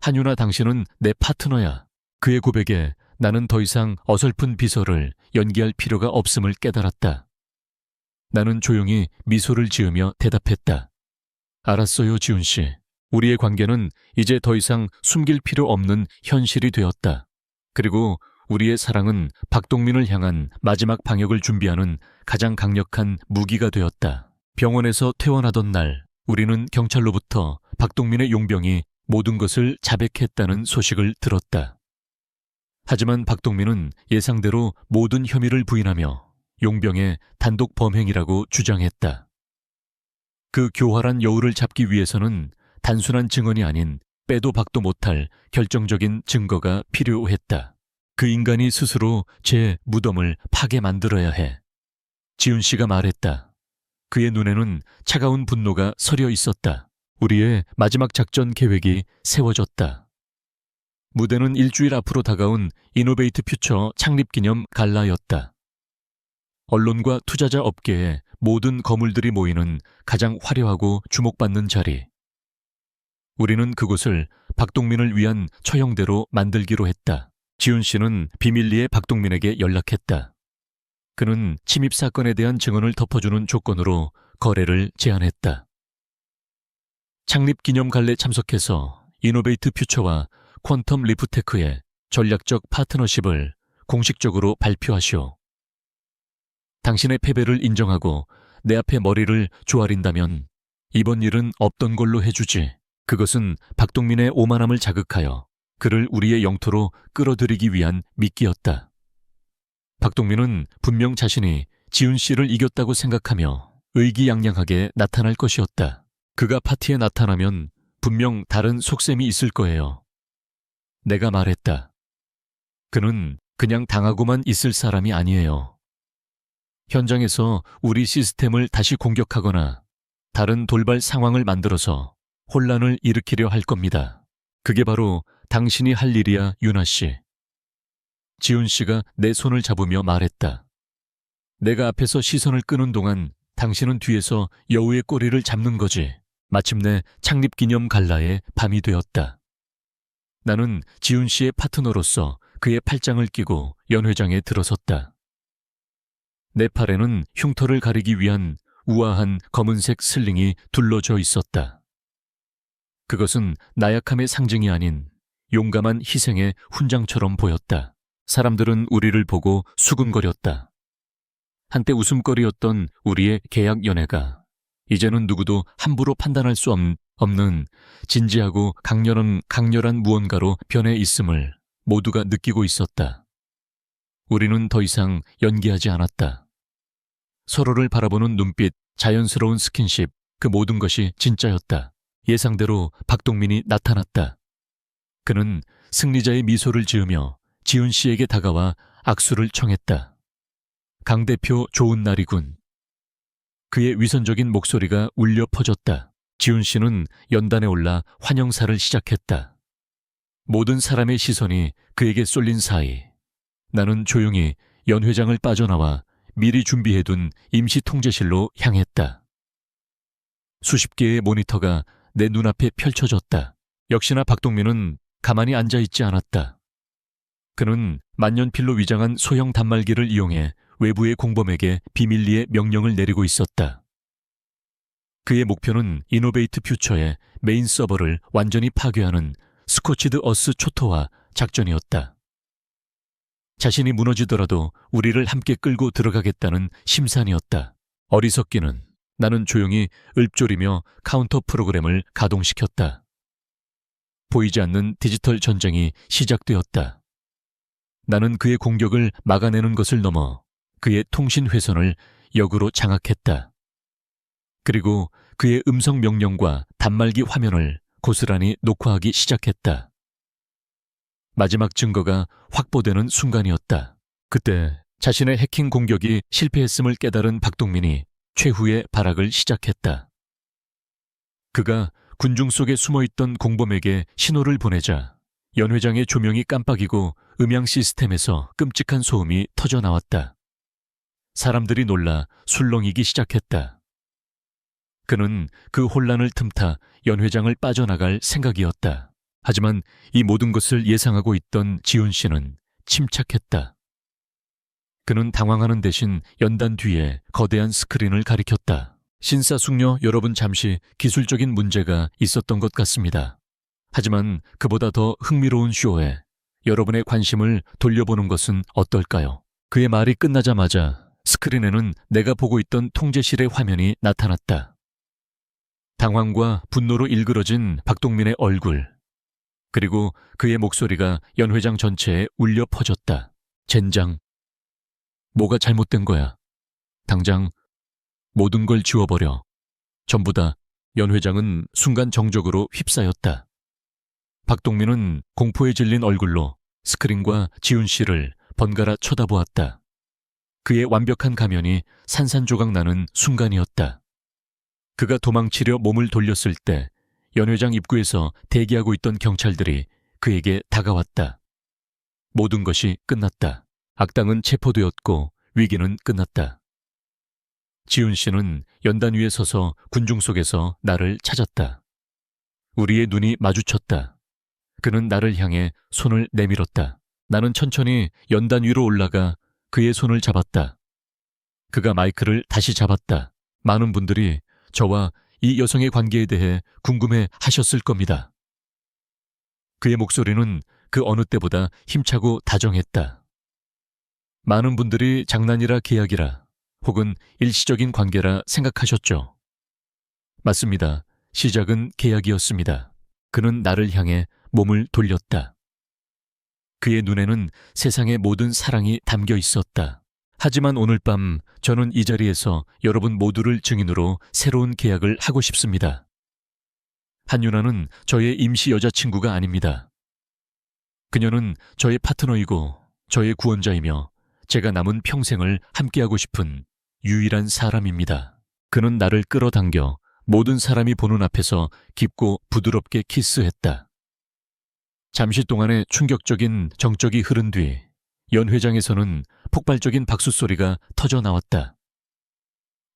한유나 당신은 내 파트너야. 그의 고백에 나는 더 이상 어설픈 비서를 연기할 필요가 없음을 깨달았다. 나는 조용히 미소를 지으며 대답했다. 알았어요, 지훈 씨. 우리의 관계는 이제 더 이상 숨길 필요 없는 현실이 되었다. 그리고 우리의 사랑은 박동민을 향한 마지막 방역을 준비하는 가장 강력한 무기가 되었다. 병원에서 퇴원하던 날, 우리는 경찰로부터 박동민의 용병이 모든 것을 자백했다는 소식을 들었다. 하지만 박동민은 예상대로 모든 혐의를 부인하며 용병의 단독 범행이라고 주장했다. 그 교활한 여우를 잡기 위해서는 단순한 증언이 아닌 빼도 박도 못할 결정적인 증거가 필요했다. 그 인간이 스스로 제 무덤을 파게 만들어야 해. 지훈 씨가 말했다. 그의 눈에는 차가운 분노가 서려 있었다. 우리의 마지막 작전 계획이 세워졌다. 무대는 일주일 앞으로 다가온 이노베이트 퓨처 창립 기념 갈라였다. 언론과 투자자 업계의 모든 거물들이 모이는 가장 화려하고 주목받는 자리. 우리는 그곳을 박동민을 위한 처형대로 만들기로 했다. 지훈 씨는 비밀리에 박동민에게 연락했다. 그는 침입 사건에 대한 증언을 덮어주는 조건으로 거래를 제안했다. 창립 기념 갈래 참석해서 이노베이트 퓨처와 퀀텀 리프테크의 전략적 파트너십을 공식적으로 발표하시오. 당신의 패배를 인정하고 내 앞에 머리를 조아린다면 이번 일은 없던 걸로 해주지. 그것은 박동민의 오만함을 자극하여 그를 우리의 영토로 끌어들이기 위한 미끼였다. 박동민은 분명 자신이 지훈 씨를 이겼다고 생각하며 의기양양하게 나타날 것이었다. 그가 파티에 나타나면 분명 다른 속셈이 있을 거예요. 내가 말했다. 그는 그냥 당하고만 있을 사람이 아니에요. 현장에서 우리 시스템을 다시 공격하거나 다른 돌발 상황을 만들어서 혼란을 일으키려 할 겁니다. 그게 바로 당신이 할 일이야, 윤아 씨. 지훈 씨가 내 손을 잡으며 말했다. 내가 앞에서 시선을 끄는 동안 당신은 뒤에서 여우의 꼬리를 잡는 거지. 마침내 창립기념 갈라의 밤이 되었다. 나는 지훈 씨의 파트너로서 그의 팔짱을 끼고 연회장에 들어섰다. 내 팔에는 흉터를 가리기 위한 우아한 검은색 슬링이 둘러져 있었다. 그것은 나약함의 상징이 아닌 용감한 희생의 훈장처럼 보였다. 사람들은 우리를 보고 수군거렸다. 한때 웃음거리였던 우리의 계약 연애가 이제는 누구도 함부로 판단할 수 없는 진지하고 강렬한 무언가로 변해 있음을 모두가 느끼고 있었다. 우리는 더 이상 연기하지 않았다. 서로를 바라보는 눈빛, 자연스러운 스킨십, 그 모든 것이 진짜였다. 예상대로 박동민이 나타났다. 그는 승리자의 미소를 지으며 지훈 씨에게 다가와 악수를 청했다. 강 대표 좋은 날이군. 그의 위선적인 목소리가 울려 퍼졌다. 지훈 씨는 연단에 올라 환영사를 시작했다. 모든 사람의 시선이 그에게 쏠린 사이 나는 조용히 연회장을 빠져나와 미리 준비해둔 임시 통제실로 향했다. 수십 개의 모니터가 내 눈앞에 펼쳐졌다. 역시나 박동민은 가만히 앉아있지 않았다. 그는 만년필로 위장한 소형 단말기를 이용해 외부의 공범에게 비밀리에 명령을 내리고 있었다. 그의 목표는 이노베이트 퓨처의 메인 서버를 완전히 파괴하는 스코치드 어스 초토화 작전이었다. 자신이 무너지더라도 우리를 함께 끌고 들어가겠다는 심산이었다. 어리석기는 나는 조용히 읊조리며 카운터 프로그램을 가동시켰다. 보이지 않는 디지털 전쟁이 시작되었다. 나는 그의 공격을 막아내는 것을 넘어 그의 통신 회선을 역으로 장악했다. 그리고 그의 음성 명령과 단말기 화면을 고스란히 녹화하기 시작했다. 마지막 증거가 확보되는 순간이었다. 그때 자신의 해킹 공격이 실패했음을 깨달은 박동민이 최후의 발악을 시작했다. 그가 군중 속에 숨어있던 공범에게 신호를 보내자 연회장의 조명이 깜빡이고 음향 시스템에서 끔찍한 소음이 터져나왔다. 사람들이 놀라 술렁이기 시작했다. 그는 그 혼란을 틈타 연회장을 빠져나갈 생각이었다. 하지만 이 모든 것을 예상하고 있던 지훈 씨는 침착했다. 그는 당황하는 대신 연단 뒤에 거대한 스크린을 가리켰다. 신사숙녀 여러분, 잠시 기술적인 문제가 있었던 것 같습니다. 하지만 그보다 더 흥미로운 쇼에 여러분의 관심을 돌려보는 것은 어떨까요? 그의 말이 끝나자마자 스크린에는 내가 보고 있던 통제실의 화면이 나타났다. 당황과 분노로 일그러진 박동민의 얼굴, 그리고 그의 목소리가 연회장 전체에 울려 퍼졌다. 젠장. 뭐가 잘못된 거야? 당장 모든 걸 지워버려. 전부 다. 연회장은 순간 정적으로 휩싸였다. 박동민은 공포에 질린 얼굴로 스크린과 지훈 씨를 번갈아 쳐다보았다. 그의 완벽한 가면이 산산조각 나는 순간이었다. 그가 도망치려 몸을 돌렸을 때 연회장 입구에서 대기하고 있던 경찰들이 그에게 다가왔다. 모든 것이 끝났다. 악당은 체포되었고 위기는 끝났다. 지훈 씨는 연단 위에 서서 군중 속에서 나를 찾았다. 우리의 눈이 마주쳤다. 그는 나를 향해 손을 내밀었다. 나는 천천히 연단 위로 올라가 그의 손을 잡았다. 그가 마이크를 다시 잡았다. 많은 분들이 저와 이 여성의 관계에 대해 궁금해 하셨을 겁니다. 그의 목소리는 그 어느 때보다 힘차고 다정했다. 많은 분들이 장난이라 계약이라 혹은 일시적인 관계라 생각하셨죠. 맞습니다. 시작은 계약이었습니다. 그는 나를 향해 몸을 돌렸다. 그의 눈에는 세상의 모든 사랑이 담겨 있었다. 하지만 오늘 밤 저는 이 자리에서 여러분 모두를 증인으로 새로운 계약을 하고 싶습니다. 한유나는 저의 임시 여자친구가 아닙니다. 그녀는 저의 파트너이고 저의 구원자이며 제가 남은 평생을 함께하고 싶은 유일한 사람입니다. 그는 나를 끌어당겨 모든 사람이 보는 앞에서 깊고 부드럽게 키스했다. 잠시 동안의 충격적인 정적이 흐른 뒤 연회장에서는 폭발적인 박수 소리가 터져 나왔다.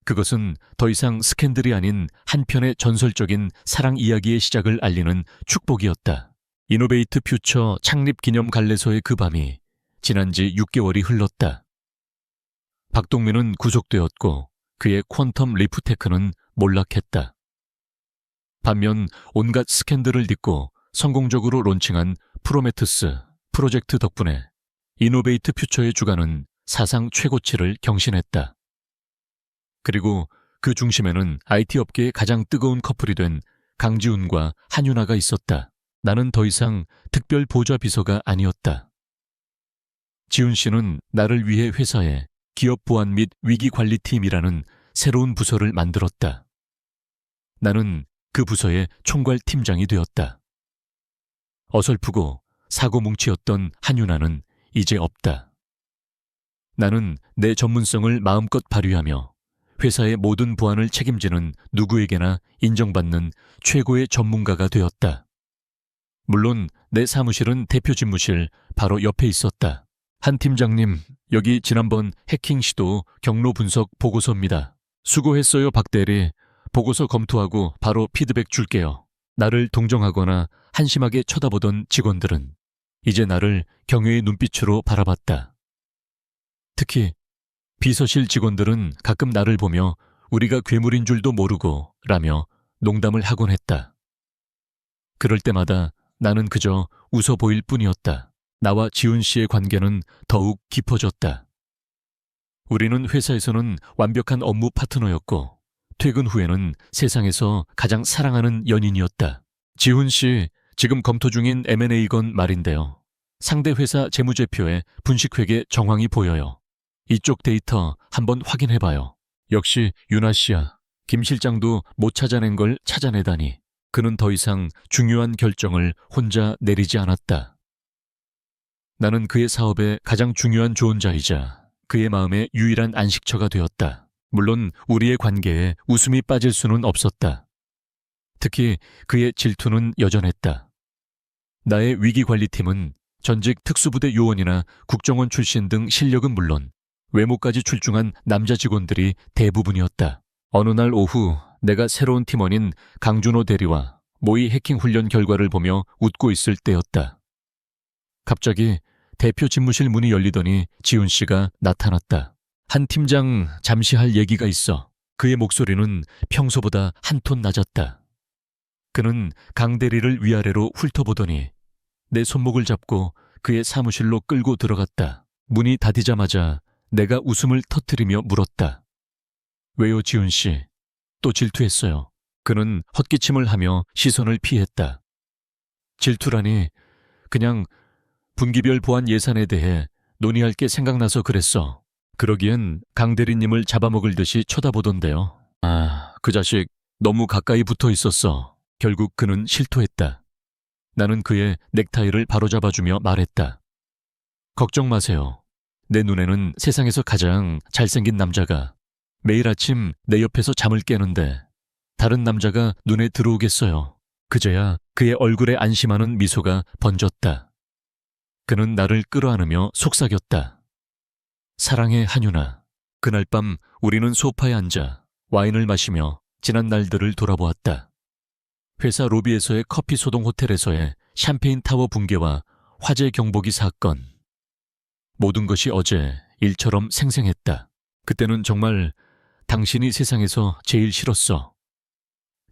그것은 더 이상 스캔들이 아닌 한편의 전설적인 사랑 이야기의 시작을 알리는 축복이었다. 이노베이트 퓨처 창립 기념 갈래소의 그 밤이 지난 지 6개월이 흘렀다. 박동민은 구속되었고 그의 퀀텀 리프테크는 몰락했다. 반면 온갖 스캔들을 딛고 성공적으로 론칭한 프로메테우스 프로젝트 덕분에 이노베이트 퓨처의 주가는 사상 최고치를 경신했다. 그리고 그 중심에는 IT 업계의 가장 뜨거운 커플이 된 강지훈과 한윤아가 있었다. 나는 더 이상 특별 보좌 비서가 아니었다. 지훈 씨는 나를 위해 회사에 기업 보안 및 위기관리팀이라는 새로운 부서를 만들었다. 나는 그 부서의 총괄 팀장이 되었다. 어설프고 사고뭉치였던 한윤아는 이제 없다. 나는 내 전문성을 마음껏 발휘하며 회사의 모든 보안을 책임지는 누구에게나 인정받는 최고의 전문가가 되었다. 물론 내 사무실은 대표 집무실 바로 옆에 있었다. 한 팀장님, 여기 지난번 해킹 시도 경로 분석 보고서입니다. 수고했어요, 박 대리. 보고서 검토하고 바로 피드백 줄게요. 나를 동정하거나 한심하게 쳐다보던 직원들은 이제 나를 경외의 눈빛으로 바라봤다. 특히 비서실 직원들은 가끔 나를 보며 우리가 괴물인 줄도 모르고 라며 농담을 하곤 했다. 그럴 때마다 나는 그저 웃어 보일 뿐이었다. 나와 지훈 씨의 관계는 더욱 깊어졌다. 우리는 회사에서는 완벽한 업무 파트너였고 퇴근 후에는 세상에서 가장 사랑하는 연인이었다. 지훈 씨, 지금 검토 중인 M&A 건 말인데요. 상대 회사 재무제표에 분식회계 정황이 보여요. 이쪽 데이터 한번 확인해봐요. 역시 윤아 씨야. 김 실장도 못 찾아낸 걸 찾아내다니. 그는 더 이상 중요한 결정을 혼자 내리지 않았다. 나는 그의 사업의 가장 중요한 조언자이자 그의 마음의 유일한 안식처가 되었다. 물론 우리의 관계에 웃음이 빠질 수는 없었다. 특히 그의 질투는 여전했다. 나의 위기관리팀은 전직 특수부대 요원이나 국정원 출신 등 실력은 물론 외모까지 출중한 남자 직원들이 대부분이었다. 어느 날 오후 내가 새로운 팀원인 강준호 대리와 모의 해킹 훈련 결과를 보며 웃고 있을 때였다. 갑자기 대표 집무실 문이 열리더니 지훈 씨가 나타났다. 한 팀장 잠시 할 얘기가 있어. 그의 목소리는 평소보다 한 톤 낮았다. 그는 강 대리를 위아래로 훑어보더니 내 손목을 잡고 그의 사무실로 끌고 들어갔다. 문이 닫히자마자 내가 웃음을 터뜨리며 물었다. 왜요, 지훈 씨? 또 질투했어요. 그는 헛기침을 하며 시선을 피했다. 질투라니, 그냥 분기별 보안 예산에 대해 논의할 게 생각나서 그랬어. 그러기엔 강 대리님을 잡아먹을 듯이 쳐다보던데요. 그 자식 너무 가까이 붙어 있었어. 결국 그는 실토했다. 나는 그의 넥타이를 바로잡아주며 말했다. 걱정 마세요. 내 눈에는 세상에서 가장 잘생긴 남자가 매일 아침 내 옆에서 잠을 깨는데 다른 남자가 눈에 들어오겠어요. 그제야 그의 얼굴에 안심하는 미소가 번졌다. 그는 나를 끌어안으며 속삭였다. 사랑해, 한윤아. 그날 밤 우리는 소파에 앉아 와인을 마시며 지난 날들을 돌아보았다. 회사 로비에서의 커피 소동 호텔에서의 샴페인 타워 붕괴와 화재 경보기 사건. 모든 것이 어제 일처럼 생생했다. 그때는 정말 당신이 세상에서 제일 싫었어.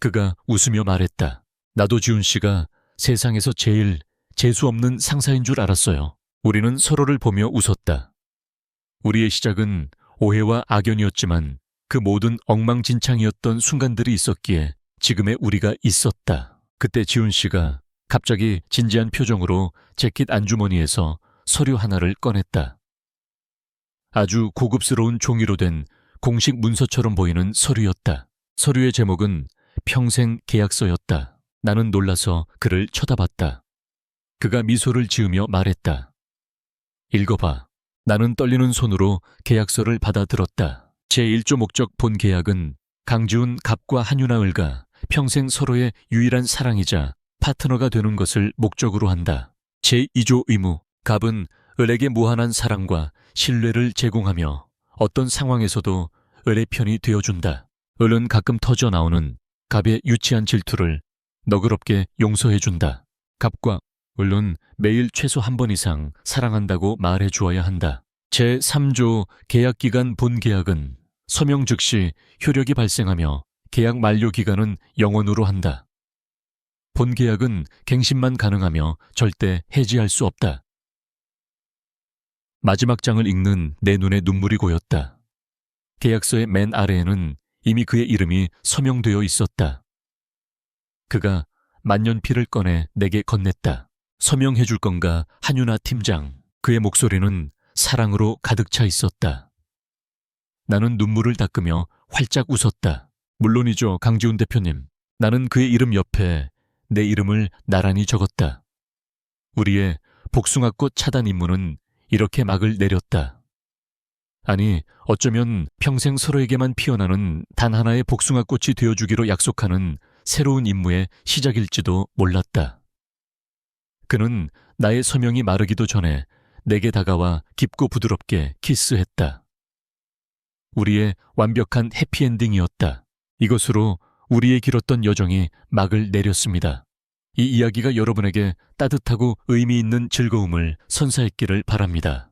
그가 웃으며 말했다. 나도 지훈 씨가 세상에서 제일 재수없는 상사인 줄 알았어요. 우리는 서로를 보며 웃었다. 우리의 시작은 오해와 악연이었지만 그 모든 엉망진창이었던 순간들이 있었기에 지금의 우리가 있었다. 그때 지훈 씨가 갑자기 진지한 표정으로 재킷 안주머니에서 서류 하나를 꺼냈다. 아주 고급스러운 종이로 된 공식 문서처럼 보이는 서류였다. 서류의 제목은 평생 계약서였다. 나는 놀라서 그를 쳐다봤다. 그가 미소를 지으며 말했다. 읽어봐. 나는 떨리는 손으로 계약서를 받아들었다. 제1조 목적 본 계약은 강지훈 갑과 한윤아 을가 평생 서로의 유일한 사랑이자 파트너가 되는 것을 목적으로 한다. 제2조 의무. 갑은 을에게 무한한 사랑과 신뢰를 제공하며 어떤 상황에서도 을의 편이 되어준다. 을은 가끔 터져 나오는 갑의 유치한 질투를 너그럽게 용서해준다. 갑과 을은 매일 최소 한 번 이상 사랑한다고 말해 주어야 한다. 제3조 계약기간 본계약은 서명 즉시 효력이 발생하며 계약 만료 기간은 영원으로 한다. 본계약은 갱신만 가능하며 절대 해지할 수 없다. 마지막 장을 읽는 내 눈에 눈물이 고였다. 계약서의 맨 아래에는 이미 그의 이름이 서명되어 있었다. 그가 만년필을 꺼내 내게 건넸다. 서명해 줄 건가, 한윤아 팀장. 그의 목소리는 사랑으로 가득 차 있었다. 나는 눈물을 닦으며 활짝 웃었다. 물론이죠, 강지훈 대표님. 나는 그의 이름 옆에 내 이름을 나란히 적었다. 우리의 복숭아꽃 차단 임무는 이렇게 막을 내렸다. 아니, 어쩌면 평생 서로에게만 피어나는 단 하나의 복숭아꽃이 되어주기로 약속하는 새로운 임무의 시작일지도 몰랐다. 그는 나의 서명이 마르기도 전에 내게 다가와 깊고 부드럽게 키스했다. 우리의 완벽한 해피엔딩이었다. 이것으로 우리의 길었던 여정이 막을 내렸습니다. 이 이야기가 여러분에게 따뜻하고 의미 있는 즐거움을 선사했기를 바랍니다.